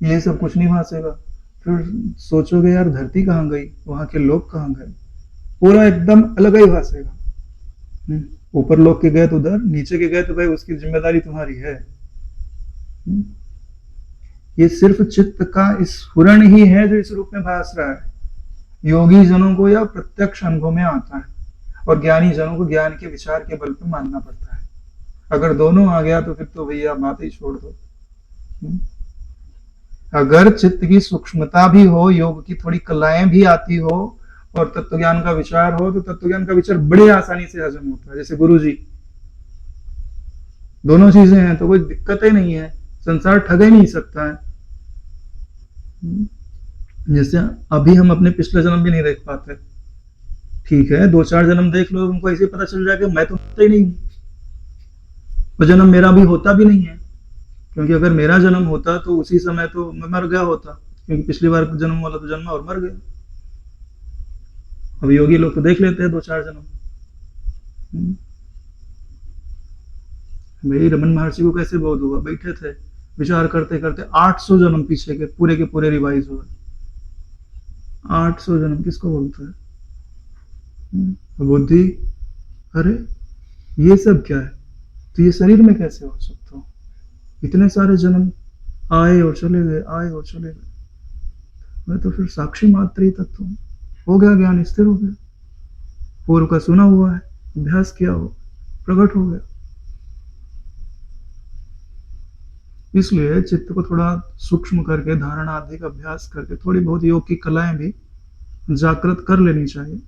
ये सब कुछ नहीं भासेगा। फिर सोचोगे यार धरती कहाँ गई, वहां के लोग कहाँ गए, पूरा एकदम अलग ही भासेगा। ऊपर लोग के गए तो उधर, नीचे के गए तो भाई उसकी जिम्मेदारी तुम्हारी है। ये सिर्फ चित्त का स्फुरण ही है जो इस रूप में भास रहा है। योगी जनों को यह प्रत्यक्ष अनुभव में आता है, और ज्ञानी जनों को ज्ञान के विचार के बल पर मानना पड़ता है। अगर दोनों आ गया तो फिर तो भैया बात ही छोड़ दो। अगर चित्त की सूक्ष्मता भी हो, योग की थोड़ी कलाएं भी आती हो, और तत्व ज्ञान का विचार हो, तो तत्व ज्ञान का विचार बड़े आसानी से हजम होता है। जैसे गुरु जी, दोनों चीजें हैं तो कोई दिक्कत ही नहीं है, संसार ठग ही नहीं सकता है। जैसे अभी हम अपने पिछले जन्म भी नहीं देख पाते, ठीक है 2-4 जन्म देख लो, तुमको ऐसे पता चल जाएगा मैं तो होता ही नहीं हूं, वो जन्म मेरा भी होता भी नहीं है। क्योंकि अगर मेरा जन्म होता तो उसी समय तो मैं मर गया होता, क्योंकि पिछली बार जन्म वाला तो जन्म और मर गया। अब योगी लोग तो देख लेते हैं 2-4 जन्म। भाई रमन महर्षि को कैसे बोध हुआ, बैठे थे विचार करते करते 800 जन्म पीछे के पूरे रिवाइज हुए। 800 जन्म किसको बोलते हैं? बुद्धि, अरे ये सब क्या है, तो ये शरीर में कैसे हो सकता हो? इतने सारे जन्म आए और चले गए, आए और चले गए। मैं तो फिर साक्षी मात्र ही तत्व हूं। हो गया ज्ञान, स्थिर हो गया, पूर्व का सुना हुआ है, अभ्यास किया हो, प्रकट हो गया। इसलिए चित्त को थोड़ा सूक्ष्म करके, धारणा आदि का अभ्यास करके, थोड़ी बहुत योग की कलाएं भी जागृत कर लेनी चाहिए।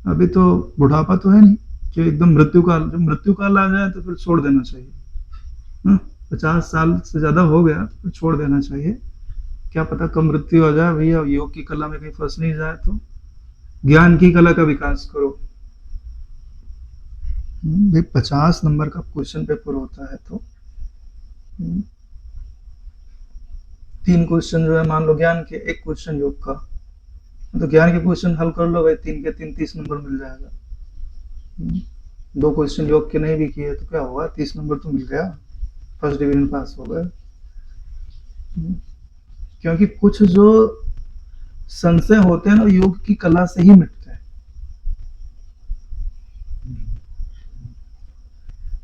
अभी तो बुढ़ापा तो है नहीं कि एकदम मृत्यु काल, जब मृत्यु काल आ जाए तो फिर छोड़ देना चाहिए। 50 साल से ज्यादा हो गया तो फिर छोड़ देना चाहिए। क्या पता कब मृत्यु आ जाए भैया, योग की कला में कहीं फंस नहीं जाए तो ज्ञान की कला का विकास करो। भाई 50 नंबर का क्वेश्चन पेपर होता है तो 3 क्वेश्चन जो है, मान लो ज्ञान के, 1 क्वेश्चन योग का, तो ज्ञान के क्वेश्चन हल कर लो भाई, 3 के 3 30 नंबर मिल जाएगा। 2 क्वेश्चन योग के नहीं भी किए तो क्या हुआ, 30 नंबर तो मिल गया, फर्स्ट डिवीजन पास हो गए। क्योंकि कुछ जो संशय होते हैं ना, योग की कला से ही मिटते हैं।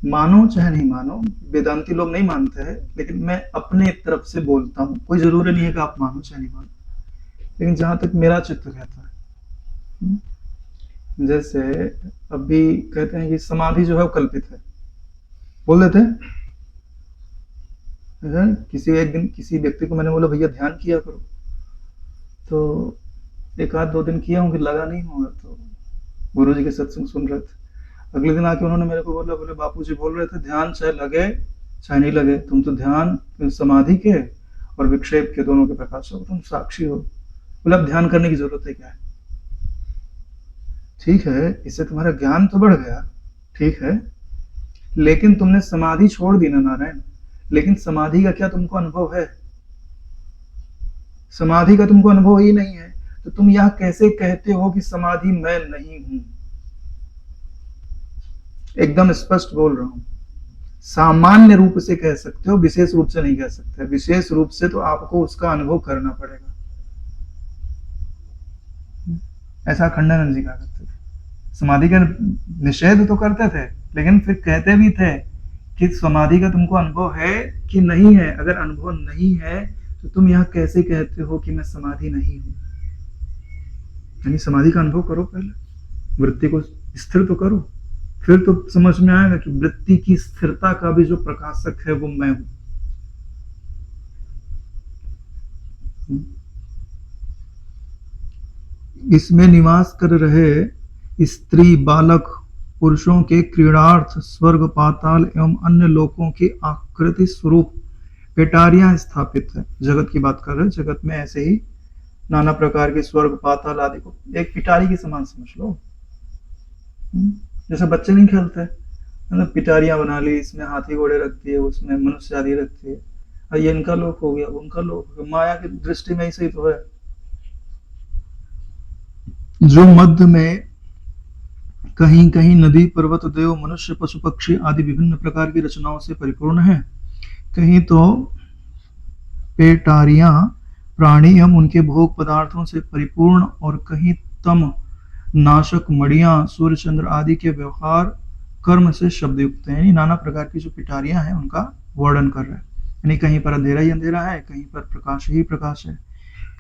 मानो चाहे नहीं मानो, वेदांती लोग नहीं मानते हैं, लेकिन मैं अपने तरफ से बोलता हूं, कोई जरूरी नहीं है कि आप मानो चाहे नहीं मानो, लेकिन जहां तक मेरा चित्त कहता है। जैसे अभी कहते हैं कि समाधि जो है वो कल्पित है, बोल देते हैं। एक दिन किसी व्यक्ति को मैंने बोला भैया ध्यान किया करो, तो 1-2 दिन किया हूँ, फिर लगा नहीं होगा, तो गुरु जी के सत्संग सुन रहे थे। अगले दिन आके उन्होंने मेरे को बोला, बापू जी बोल रहे थे ध्यान चाहे लगे चाहे नहीं लगे, तुम तो ध्यान समाधि के और विक्षेप के दोनों के प्रकाश हो, तुम साक्षी हो। बोले अब ध्यान करने की जरूरत है क्या है? ठीक है, इससे तुम्हारा ज्ञान तो बढ़ गया, ठीक है, लेकिन तुमने समाधि छोड़ दी ना नारायण। लेकिन समाधि का क्या तुमको अनुभव है? समाधि का तुमको अनुभव ही नहीं है, तो तुम यह कैसे कहते हो कि समाधि मैं नहीं हूं? एकदम स्पष्ट बोल रहा हूं, सामान्य रूप से कह सकते हो, विशेष रूप से नहीं कह सकते। विशेष रूप से तो आपको उसका अनुभव करना पड़ेगा। ऐसा खंडानंद जी कहा करते थे। समाधि का निषेध तो करते थे, लेकिन फिर कहते भी थे कि समाधि का तुमको अनुभव है कि नहीं है? अगर अनुभव नहीं है तो तुम यह कैसे कहते हो कि मैं समाधि नहीं हूं? यानी समाधि का अनुभव करो, पहले वृत्ति को स्थिर तो करो, फिर तो समझ में आएगा कि वृत्ति की स्थिरता का भी जो प्रकाशक है वो मैं हूं। इसमें निवास कर रहे स्त्री, बालक, पुरुषों के क्रीड़ार्थ स्वर्ग, पाताल एवं अन्य लोकों की आकृति स्वरूप पेटारियां स्थापित है। जगत की बात कर रहे हैं, जगत में ऐसे ही नाना प्रकार के स्वर्ग, पाताल आदि को एक पिटारी के समान समझ लो। जैसे बच्चे नहीं खेलते, मतलब पिटारियां बना ली, इसमें हाथी घोड़े रख दिए, उसमें मनुष्य आदि रख दिए, और ये इनका लोक हो गया, उनका लोक हो गया। माया की दृष्टि में ऐसे ही तो है। जो मध्य में कहीं कहीं नदी, पर्वत, देव, मनुष्य, पशु, पक्षी आदि विभिन्न प्रकार की रचनाओं से परिपूर्ण है, कहीं तो पेटारियां प्राणी एवं उनके भोग पदार्थों से परिपूर्ण, और कहीं तम नाशक मड़ियां, सूर्य चंद्र आदि के व्यवहार कर्म से शब्द युक्त है। यानी नाना प्रकार की जो पिटारियां हैं उनका वर्णन कर रहे हैं। यानी कहीं पर अंधेरा ही अंधेरा है, कहीं पर प्रकाश ही प्रकाश है,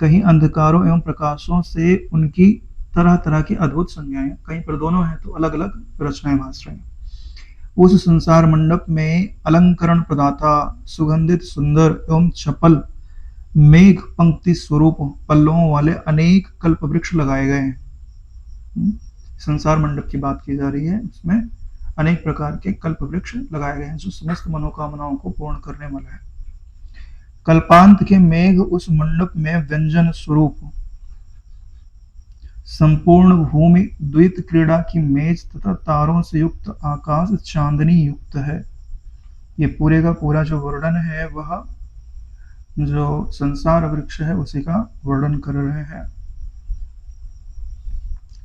कहीं अंधकारों एवं प्रकाशों से उनकी तरह तरह की अद्भुत संज्ञाएं, कहीं पर दोनों हैं तो अलग अलग रचनाएं भास रही हैं। उस संसार मंडप में अलंकरण प्रदाता, सुगंधित, सुंदर एवं चपल मेघ पंक्ति स्वरूप पल्लवों वाले अनेक कल्प वृक्ष लगाए गए हैं। संसार मंडप की बात की जा रही है, उसमें अनेक प्रकार के कल्प वृक्ष लगाए गए हैं जो समस्त मनोकामनाओं को पूर्ण करने वाला है। कल्पांत के मेघ उस मंडप में व्यंजन स्वरूप संपूर्ण भूमि द्वैत क्रीड़ा की मेज तथा तारों से युक्त आकाश चांदनी युक्त है। ये पूरे का पूरा जो वर्णन है वह जो संसार वृक्ष है उसी का वर्णन कर रहे हैं।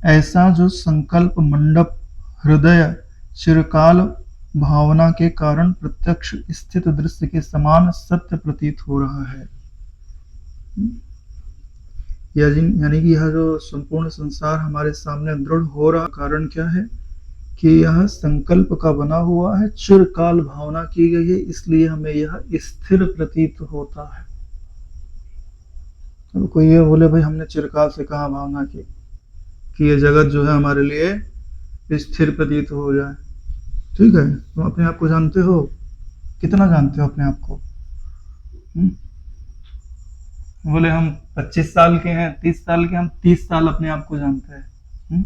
ऐसा जो संकल्प मंडप हृदय चिरकाल भावना के कारण प्रत्यक्ष स्थित दृश्य के समान सत्य प्रतीत हो रहा है। यानी कि यह जो संपूर्ण संसार हमारे सामने दृढ़ हो रहा, कारण क्या है कि यह संकल्प का बना हुआ है, चिरकाल भावना की गई है, इसलिए हमें यह स्थिर प्रतीत होता है। तो कोई ये बोले भाई हमने चिरकाल से कहा भावना की कि ये जगत जो है हमारे लिए स्थिर प्रतीत हो जाए, ठीक है, तुम अपने आप को जानते हो? कितना जानते हो अपने आप को? बोले हम 25 साल के हैं, 30 साल के, हम 30 साल अपने आप को जानते हैं।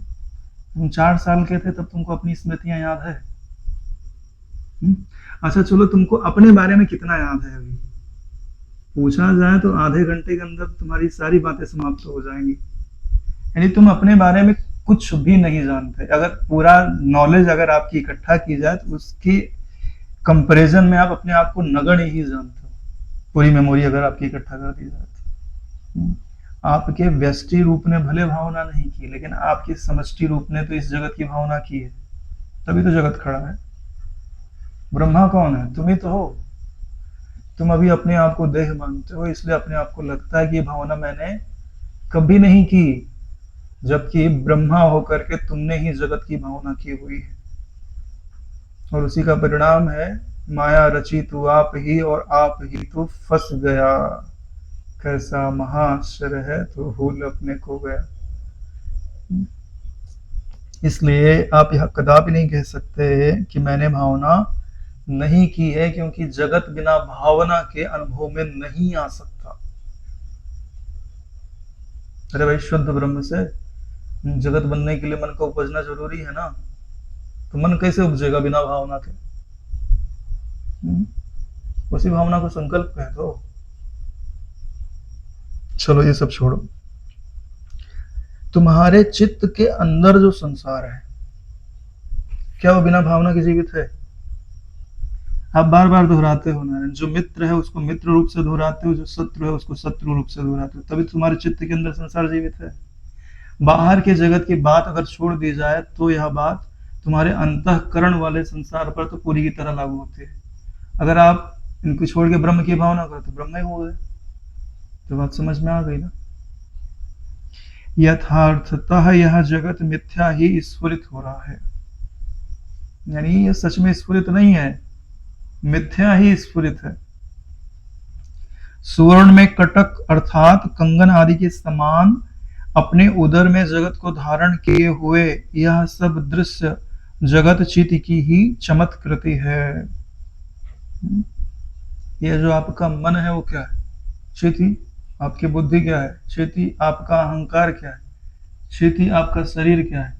तुम 4 साल के थे तब तुमको अपनी स्मृतियां याद है? अच्छा चलो, तुमको अपने बारे में कितना याद है? अभी पूछा जाए तो आधे घंटे के अंदर तुम्हारी सारी बातें समाप्त हो जाएंगी। यानी तुम अपने बारे में कुछ भी नहीं जानते। अगर पूरा नॉलेज अगर आपकी इकट्ठा की जाए तो उसके कंपैरिजन में आप अपने आप को नगण्य ही जानते हो। पूरी मेमोरी अगर आपकी इकट्ठा कर दी जाए तो आपके व्यष्टि रूप ने भले भावना नहीं की, लेकिन आपके समष्टि रूप ने तो इस जगत की भावना की है, तभी तो जगत खड़ा है। ब्रह्मा कौन है? तुम ही तो हो। तुम अभी अपने आप को देह मानते हो, इसलिए अपने आप को लगता है कि ये भावना मैंने कभी नहीं की, जबकि ब्रह्मा होकर के तुमने ही जगत की भावना की हुई है। और उसी का परिणाम है माया रची तू आप ही, और आप ही तो फंस गया। कैसा महाआश्चर्य है, तो भूल अपने को गया। इसलिए आप यह कदापि नहीं कह सकते कि मैंने भावना नहीं की है, क्योंकि जगत बिना भावना के अनुभव में नहीं आ सकता। अरे भाई, शुद्ध ब्रह्म से जगत बनने के लिए मन का उपजना जरूरी है ना, तो मन कैसे उपजेगा बिना भावना के? उसी भावना को संकल्प कह दो। चलो ये सब छोड़ो, तुम्हारे चित्त के अंदर जो संसार है, क्या वो बिना भावना के जीवित है? आप बार बार दोहराते हो नारायण, जो मित्र है उसको मित्र रूप से दोहराते हो, जो शत्रु है उसको शत्रु रूप से दोहराते हो, तभी तुम्हारे चित्त के अंदर संसार जीवित है। बाहर के जगत की बात अगर छोड़ दी जाए तो यह बात तुम्हारे अंतःकरण वाले संसार पर तो पूरी की तरह लागू होती है। अगर आप इनको छोड़ के ब्रह्म की भावना करो तो ब्रह्म ही हो गए। तो बात समझ में आ गई ना? यथार्थतः यह जगत मिथ्या ही स्फुरित हो रहा है, यानी ये सच में स्फुरित नहीं है, मिथ्या ही स्फुरित है। सुवर्ण में कटक अर्थात कंगन आदि के समान अपने उदर में जगत को धारण किए हुए यह सब दृश्य जगत चित्त की ही चमत्कृति है। यह जो आपका मन है वो क्या है? चिति। आपकी बुद्धि क्या है? चिति। आपका अहंकार क्या है? चिति। आपका शरीर क्या है?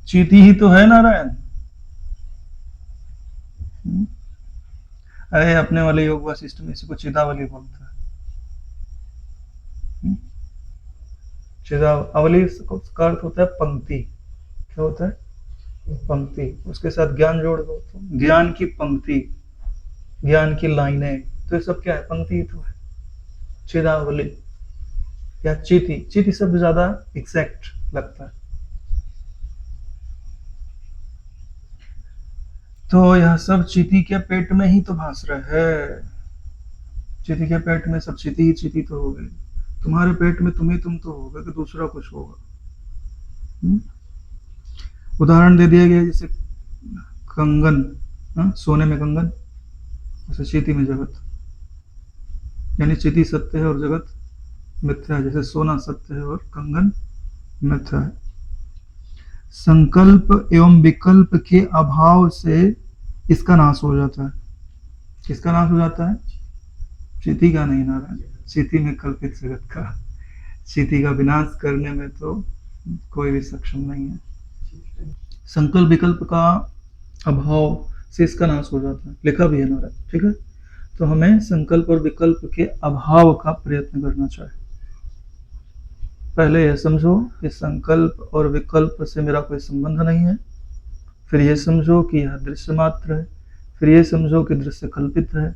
चिति ही तो है नारायण। अरे अपने वाले योग वासिष्ठ में इसी को चिदावली बोलता है। चिदावली का अर्थ होता है पंक्ति। क्या होता है? पंक्ति। उसके साथ ज्ञान जोड़ दो तो ज्ञान की पंक्ति, ज्ञान की लाइनें, तो ये सब क्या है? पंक्ति तो है। चिदावली या चिति। चिति शब्द ज्यादा एग्जैक्ट लगता है। तो यह सब चिति के पेट में ही तो भास रहा है। चिति के पेट में सब चिति ही चिति तो हो गई। तुम्हारे पेट में तुम ही तुम तो होगा कि दूसरा कुछ होगा? उदाहरण दे दिया गया जैसे कंगन, सोने में कंगन, जैसे चिति में जगत, यानी चिति सत्य है और जगत मिथ्या है। जैसे सोना सत्य है और कंगन मिथ्या है। संकल्प एवं विकल्प के अभाव से इसका नाश हो जाता है। किसका नाश हो जाता है? चिति का नहीं नारायण, चिति में कल्पित जगत का। चिति का विनाश करने में तो कोई भी सक्षम नहीं है। संकल्प विकल्प का अभाव से इसका नाश हो जाता है, लिखा भी है नारायण। ठीक है, तो हमें संकल्प और विकल्प के अभाव का प्रयत्न करना चाहिए। पहले यह समझो कि संकल्प और विकल्प से मेरा कोई संबंध नहीं है, फिर यह समझो कि यह दृश्य मात्र है, फिर यह समझो कि दृश्य कल्पित है,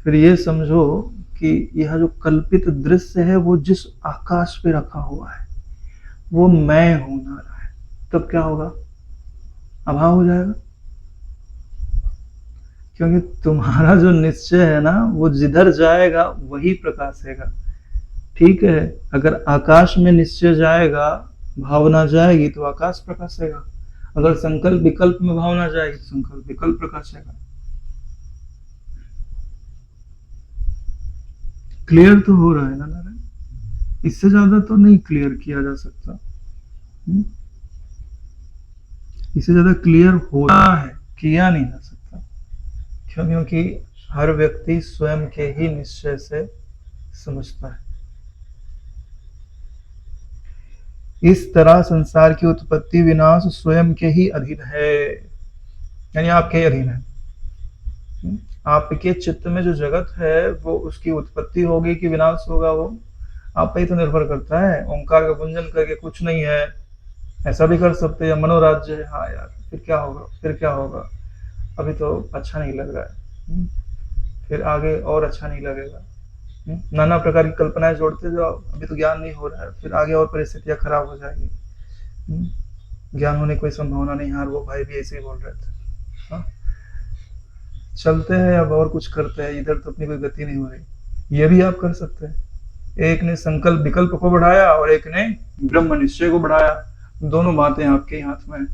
फिर यह समझो कि यह जो कल्पित दृश्य है वो जिस आकाश पे रखा हुआ है वो मैं हूं नारायण। तब क्या होगा? अभाव हो जाएगा, क्योंकि तुम्हारा जो निश्चय है ना वो जिधर जाएगा वही प्रकाशेगा। ठीक है, अगर आकाश में निश्चय जाएगा, भावना जाएगी तो आकाश प्रकाशेगा। अगर संकल्प विकल्प में भावना जाएगी तो संकल्प विकल्प प्रकाशेगा। क्लियर तो हो रहा है ना नारायण? इससे ज्यादा तो नहीं क्लियर किया जा सकता। इससे ज्यादा क्लियर होता है, किया नहीं जा सकता। क्यों? क्योंकि हर व्यक्ति स्वयं के ही निश्चय से समझता है। इस तरह संसार की उत्पत्ति विनाश स्वयं के ही अधीन है, यानी आपके ही अधीन है। आपके चित्त में जो जगत है वो उसकी उत्पत्ति होगी कि विनाश होगा वो आप पे ही तो निर्भर करता है। ओंकार का गुंजन करके कुछ नहीं है ऐसा भी कर सकते हैं, मनोराज्य है, हाँ यार फिर क्या होगा, फिर क्या होगा, अभी तो अच्छा नहीं लग रहा है, फिर आगे और अच्छा नहीं लगेगा। नाना प्रकार की कल्पनाएं जोड़ते जाओ, अभी तो ज्ञान नहीं हो रहा है, फिर आगे और परिस्थितियां खराब हो जाएगी, ज्ञान होने की कोई संभावना नहीं। यार वो भाई भी ऐसे ही बोल रहे थे। हाँ? चलते हैं अब और कुछ करते हैं, इधर तो अपनी कोई गति नहीं हो रही। ये भी आप कर सकते हैं। एक ने संकल्प विकल्प को बढ़ाया और एक ने ब्रह्म निश्चय को बढ़ाया, दोनों बातें आपके हाथ में।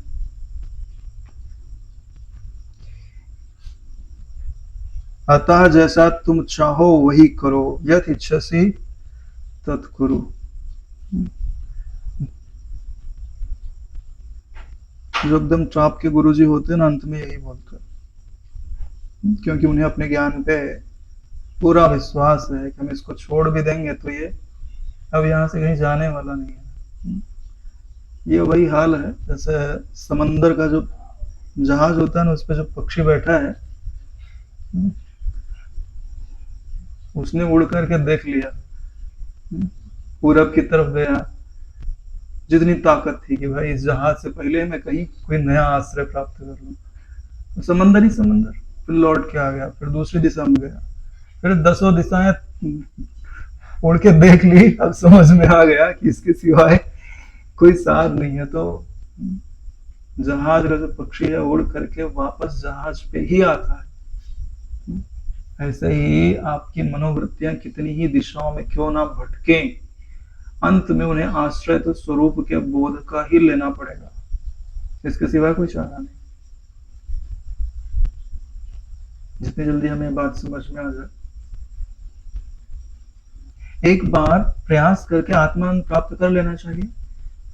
अतः जैसा तुम चाहो वही करो, यत इच्छसि तत् कुरु। जो एकदम टॉप के गुरुजी होते हैं ना, अंत में यही बोलते हैं, क्योंकि उन्हें अपने ज्ञान पे पूरा विश्वास है कि हम इसको छोड़ भी देंगे तो ये अब यहाँ से कहीं जाने वाला नहीं है। ये वही हाल है जैसे समंदर का जो जहाज होता है ना, उस पर जो पक्षी बैठा है, उसने उड़ करके देख लिया पूरब की तरफ गया, जितनी ताकत थी कि भाई इस जहाज से पहले मैं कहीं कोई नया आश्रय प्राप्त कर लूं, समंदर ही समंदर। फिर लौट के आ गया, फिर दूसरी दिशा में गया, फिर दसों दिशाएं उड़ के देख ली। अब समझ में आ गया कि इसके सिवाय कोई साध नहीं है। तो जहाज का जो पक्षी है उड़ करके वापस जहाज पे ही आता है। ऐसे ही आपकी मनोवृत्तियां कितनी ही दिशाओं में क्यों ना भटके, अंत में उन्हें आश्रय तो स्वरूप के बोध का ही लेना पड़ेगा, इसके सिवा कोई चारा नहीं। जितनी जल्दी हमें बात समझ में आ जाए। एक बार प्रयास करके आत्मानंद प्राप्त कर लेना चाहिए,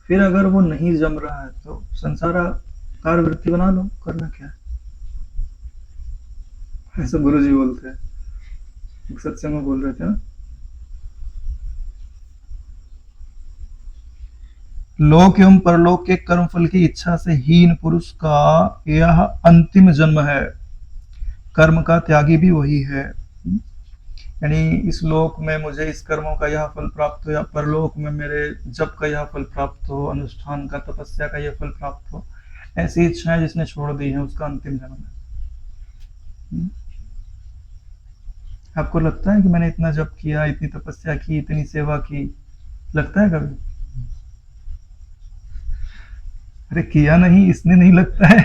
फिर अगर वो नहीं जम रहा है तो संसाराकार वृत्ति बना लो, करना क्या है। ऐसा गुरु जी बोलते हैं, सत्संग में बोल रहे थे ना, लोक एवं परलोक के कर्म फल की इच्छा से हीन पुरुष का यह अंतिम जन्म है, कर्म का त्यागी भी वही है। यानी इस लोक में मुझे इस कर्मों का यह फल प्राप्त हो, या परलोक में मेरे जप का यह फल प्राप्त हो, अनुष्ठान का, तपस्या का यह फल प्राप्त हो, ऐसी इच्छाएं जिसने छोड़ दी है उसका अंतिम जन्म है। आपको लगता है कि मैंने इतना जप किया, इतनी तपस्या की, इतनी सेवा की, लगता है कभी? अरे किया नहीं इसलिए नहीं लगता है,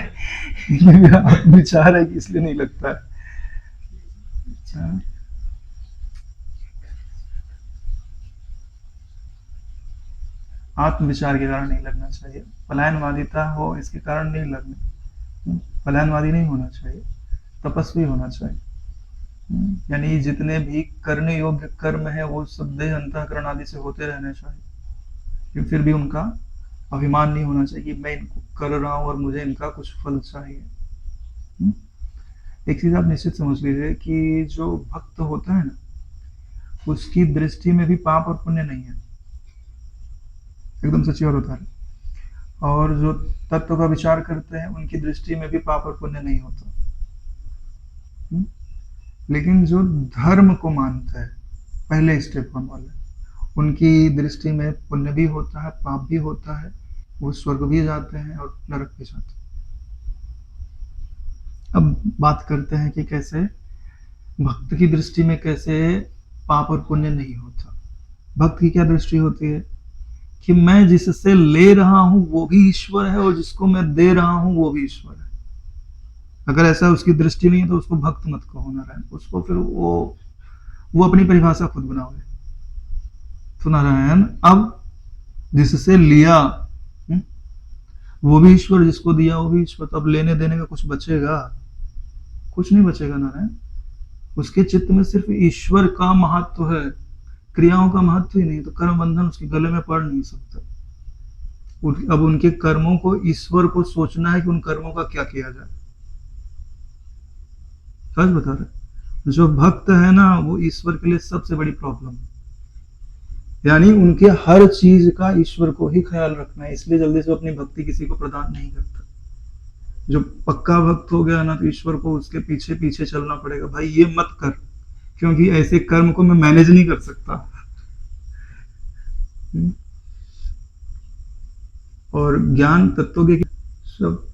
आप विचार है कि इसलिए नहीं लगता है। आत्म विचार के कारण नहीं लगना चाहिए। पलायनवादिता हो इसके कारण नहीं लगना। पलायनवादी नहीं होना चाहिए, तपस्वी होना चाहिए। यानी जितने भी करने योग्य कर्म है वो सब देह अंतःकरण आदि से होते रहने चाहिए, फिर भी उनका अभिमान नहीं होना चाहिए मैं इनको कर रहा हूं और मुझे इनका कुछ फल चाहिए। एक चीज आप निश्चित समझ लीजिए कि जो भक्त होता है ना, उसकी दृष्टि में भी पाप और पुण्य नहीं है, एकदम सच्ची बात बता रहे। और जो तत्व का विचार करते हैं उनकी दृष्टि में भी पाप और पुण्य नहीं होता। लेकिन जो धर्म को मानता है, पहले स्टेप वन वाले, उनकी दृष्टि में पुण्य भी होता है, पाप भी होता है, वो स्वर्ग भी जाते हैं और नरक भी जाते हैं। अब बात करते हैं कि कैसे भक्त की दृष्टि में कैसे पाप और पुण्य नहीं होता। भक्त की क्या दृष्टि होती है कि मैं जिससे ले रहा हूं वो भी ईश्वर है और जिसको मैं दे रहा हूं वो भी ईश्वर है। अगर ऐसा उसकी दृष्टि नहीं है तो उसको भक्त मत कहो नारायण, उसको फिर वो अपनी परिभाषा खुद बनाओगे। तो नारायण अब जिससे लिया वो भी ईश्वर, जिसको दिया वो भी ईश्वर, तो अब लेने देने का कुछ बचेगा? कुछ नहीं बचेगा नारायण। उसके चित्त में सिर्फ ईश्वर का महत्व है, क्रियाओं का महत्व ही नहीं। तो कर्म बंधन उसके गले में पड़ नहीं सकता। अब उनके कर्मों को ईश्वर को सोचना है कि उन कर्मों का क्या किया जाए। सच बता रहे, जो भक्त है ना वो ईश्वर के लिए सबसे बड़ी प्रॉब्लम, यानी उनके हर चीज का ईश्वर को ही ख्याल रखना है, इसलिए जल्दी से अपनी भक्ति किसी को प्रदान नहीं करता। जो पक्का भक्त हो गया ना तो ईश्वर को उसके पीछे पीछे चलना पड़ेगा, भाई ये मत कर क्योंकि ऐसे कर्म को मैं मैनेज नहीं कर सकता। और ज्ञान तत्व के सब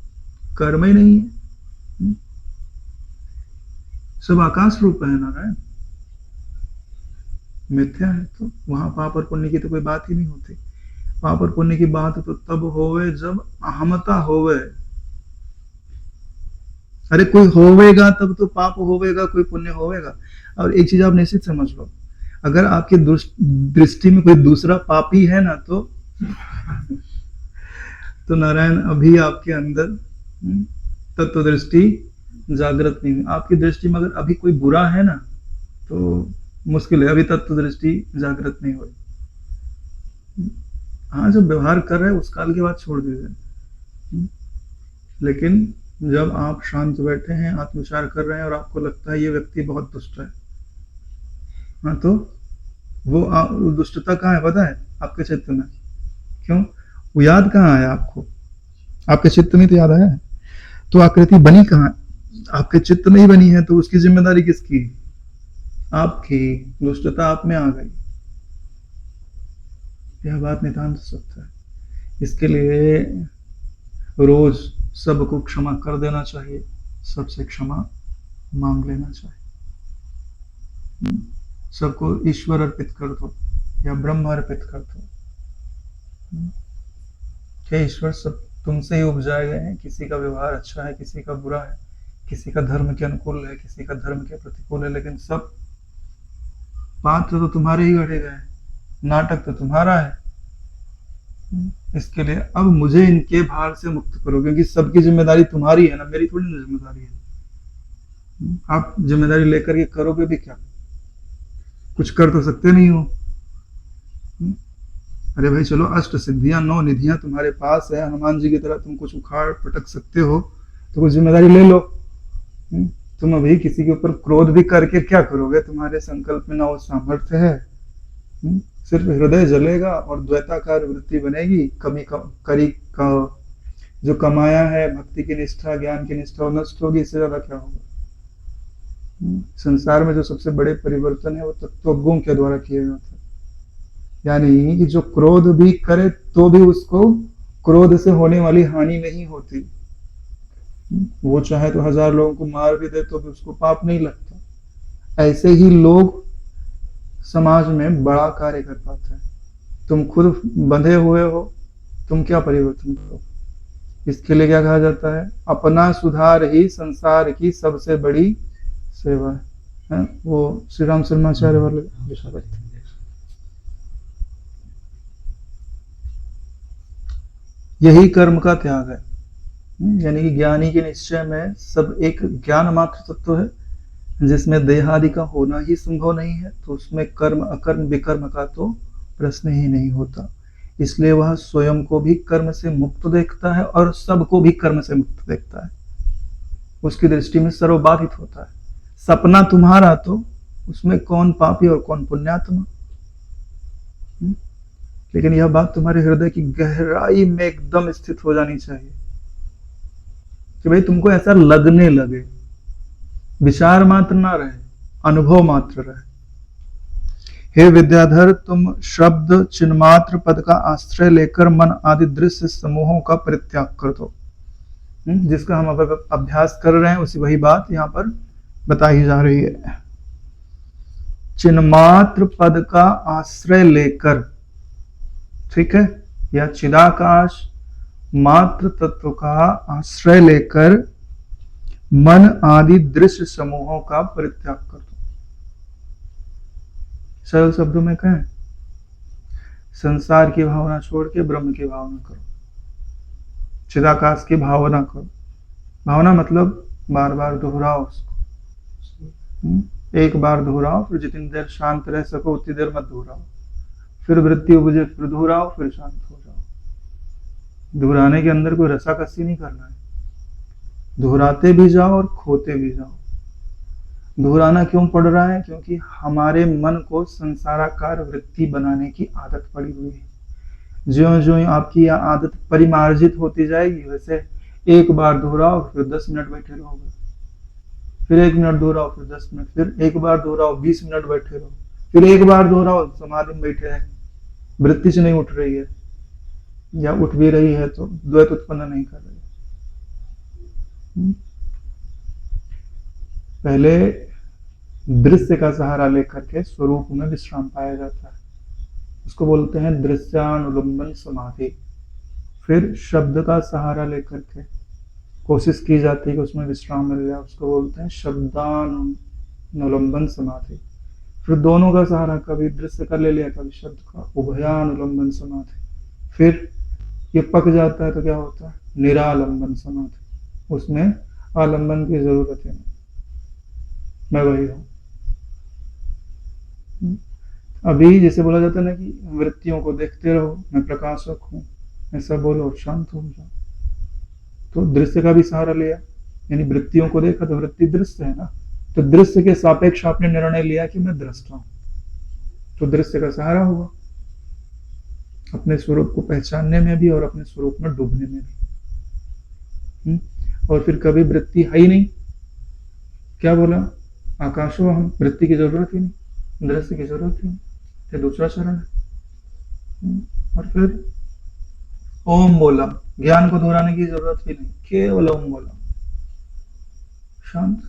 कर्म ही नहीं है, सब आकाश रूप है नारायण, मिथ्या है। तो वहां पाप और पुण्य की तो कोई बात ही नहीं होती। पाप और पुण्य की बात तो तब होवे जब अहमता होवे। अरे कोई होवेगा तब तो पाप होवेगा, कोई पुण्य होवेगा। और एक चीज आप निश्चित समझ लो, अगर आपकी दृष्टि में कोई दूसरा पापी है ना तो नारायण अभी आपके अंदर तत्व दृष्टि जागृत नहीं है। आपकी दृष्टि में अगर अभी कोई बुरा है ना तो मुश्किल है, अभी तत्व दृष्टि जागृत नहीं हुई। हाँ, जब व्यवहार कर रहे हैं उस काल की बात छोड़ दीजिए, लेकिन जब आप शांत बैठे हैं, आत्मविचार कर रहे हैं और आपको लगता है ये व्यक्ति बहुत दुष्ट है, हाँ, तो वो दुष्टता कहाँ है पता है? आपके चित्त में। क्यों? वो याद कहाँ आया आपको? आपके चित्त में तो याद आया है, तो आकृति बनी कहाँ? आपके चित्त में ही बनी है, तो उसकी जिम्मेदारी किसकी? आपकी। दुष्टता आप में आ गई, यह बात नितांत सत्य है। इसके लिए रोज सबको क्षमा कर देना चाहिए, सबसे क्षमा मांग लेना चाहिए। सबको ईश्वर अर्पित कर दो या ब्रह्म अर्पित कर दो। क्या ईश्वर सब तुमसे ही उपजाए गए हैं? किसी का व्यवहार अच्छा है, किसी का बुरा है, किसी का धर्म के अनुकूल है, किसी का धर्म के प्रतिकूल है, लेकिन सब पात्र तो तुम्हारे ही गढ़े गए हैं, नाटक तो तुम्हारा है। इसके लिए अब मुझे इनके भार से मुक्त करो, क्योंकि सबकी जिम्मेदारी तुम्हारी है ना, मेरी थोड़ी ना जिम्मेदारी है। आप जिम्मेदारी लेकर के करोगे भी क्या? कुछ कर तो सकते नहीं हो। अरे भाई चलो, अष्ट सिद्धियां 9 निधियां तुम्हारे पास है, हनुमान जी की तरह तुम कुछ उखाड़ पटक सकते हो, तो कुछ जिम्मेदारी ले लो। तुम अभी किसी के ऊपर क्रोध भी करके क्या करोगे? तुम्हारे संकल्प में ना वो सामर्थ्य है। सिर्फ हृदय जलेगा और द्वैताकार वृत्ति बनेगी। जो कमाया है भक्ति की निष्ठा, ज्ञान की निष्ठा, वो नष्ट होगी। इससे ज्यादा क्या होगा? संसार में जो सबसे बड़े परिवर्तन है वो तत्वज्ञों के द्वारा किए जाते हैं। यानी कि जो क्रोध भी करे तो भी उसको क्रोध से होने वाली हानि नहीं होती। वो चाहे तो 1000 लोगों को मार भी दे तो भी उसको पाप नहीं लगता। ऐसे ही लोग समाज में बड़ा कार्य कर पाते हैं। तुम खुद बंधे हुए हो, तुम क्या परिवर्तन करो? इसके लिए क्या कहा जाता है? अपना सुधार ही संसार की सबसे बड़ी सेवा है। वो श्री राम शर्माचार्य वाले लिखा रहते हैं। यही कर्म का त्याग है। यानी कि ज्ञानी के निश्चय में सब एक ज्ञान मात्र तत्व है, जिसमें देहादि का होना ही संभव नहीं है, तो उसमें कर्म अकर्म विकर्म का तो प्रश्न ही नहीं होता। इसलिए वह स्वयं को भी कर्म से मुक्त देखता है और सबको भी कर्म से मुक्त देखता है। उसकी दृष्टि में सर्वबाधित होता है। सपना तुम्हारा तो उसमें कौन पापी और कौन पुण्यात्मा। लेकिन यह बात तुम्हारे हृदय की गहराई में एकदम स्थित हो जानी चाहिए कि भाई तुमको ऐसा लगने लगे, विचार मात्र ना रहे, अनुभव मात्र रहे। हे विद्याधर, तुम शब्द चिन्मात्र पद का आश्रय लेकर मन आदि दृश्य समूहों का परित्याग कर दो। जिसका हम अब अभ्यास कर रहे हैं उसी वही बात यहाँ पर बताई जा रही है। चिन्मात्र पद का आश्रय लेकर, ठीक है, या चिदाकाश मात्र तत्व का आश्रय लेकर मन आदि दृश्य समूहों का परित्याग कर दो। सरल शब्दों में कहें, संसार की भावना छोड़ के ब्रह्म की भावना करो, चिदाकाश की भावना करो। भावना मतलब बार बार दोहराओ उसको। एक बार दोहराओ, फिर जितनी देर शांत रह सको उतनी देर मत दोहराओ, फिर वृत्ति उपजे, फिर दोहराओ, फिर शांत हो जाओ। दोहराने के अंदर कोई रसाकसी नहीं करना है, दोहराते भी जाओ और खोते भी जाओ। दोहराना क्यों पड़ रहा है? क्योंकि हमारे मन को संसाराकार वृत्ति बनाने की आदत पड़ी हुई है। ज्यों ज्यों आपकी यह आदत परिमार्जित होती जाएगी, वैसे एक बार दोहराओ फिर 10 मिनट बैठे रहोगे, फिर 1 मिनट दोहराओ फिर 10 मिनट, फिर एक बार दोहराओ 20 मिनट बैठे रहो, फिर एक बार दोहराओ समाधि में बैठे हैं, वृत्ति से नहीं उठ रही है, या उठ भी रही है तो द्वैत उत्पन्न नहीं कर रही है। पहले दृश्य का सहारा लेकर के स्वरूप में विश्राम पाया जाता है, उसको बोलते हैं दृश्यानुलंबन समाधि। फिर शब्द का सहारा लेकर के कोशिश की जाती है कि उसमें विश्राम मिल जाए, उसको बोलते हैं शब्दानुलंबन समाधि। फिर दोनों का सहारा, कभी दृश्य का ले लिया कभी शब्द का, उभयानुलंबन समाधि। फिर ये पक जाता है तो क्या होता है? निरालंबन समाधि। उसमें आलंबन की जरूरत है, मैं वही हूं। अभी जैसे बोला जाता है ना कि वृत्तियों को देखते रहो, मैं प्रकाशक हूं, ऐसा बोलो, शांत हो जाओ। तो दृश्य का भी सहारा लिया, यानी वृत्तियों को देखा तो वृत्ति दृश्य है ना, तो दृश्य के सापेक्ष आपने निर्णय लिया कि मैं दृष्टा हूं, तो दृश्य का सहारा हुआ अपने स्वरूप को पहचानने में भी और अपने स्वरूप में डूबने में भी। और फिर कभी वृत्ति है ही नहीं, क्या बोला? आकाशो हम, वृत्ति की जरूरत ही नहीं, दृश्य की जरूरत ही नहीं, ये दूसरा चरण है। और फिर ओम बोला, ज्ञान को दोहराने की जरूरत ही नहीं, केवल ओम बोला, शांत।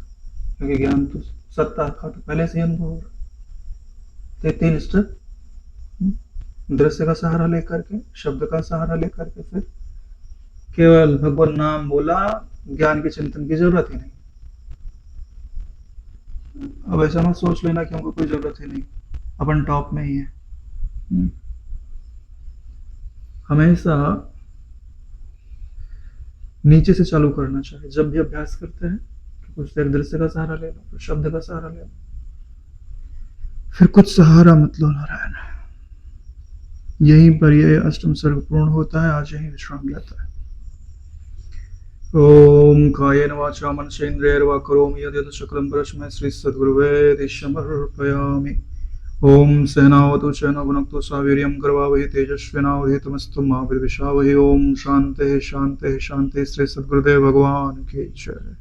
क्योंकि ज्ञान तो सत्ता का तो पहले से ही अनुभव हो रहा है। तो 3 स्टेप, दृश्य का सहारा लेकर के, शब्द का सहारा लेकर के, फिर केवल भगवान नाम बोला, ज्ञान के चिंतन की जरूरत ही नहीं। अब ऐसा मत सोच लेना कि हमको कोई जरूरत ही नहीं, अपन टॉप में ही है। हमेशा नीचे से चालू करना चाहिए। जब भी अभ्यास करते हैं कि कुछ देर दृश्य का सहारा ले लो, फिर शब्द का सहारा ले लो, फिर कुछ सहारा मत लो नारायण। यहीं पर यह अष्टम सर्ग पूर्ण होता है। आज यहीं विश्राम लेता है। ओम कायेन वाचा मनसेन्द्रियैर्वा करोमि यद्यत् सकलं परस्मै श्री सद्गुरुवे समर्पयामि। ओम सहनावतु सहनौ भुनक्तु सह वीर्यं करवावहै तेजस्विनावधीतमस्तु मा विद्विषावहै। ओम शांति शांति शांति। श्री सद्गुरुदेव भगवान की जय।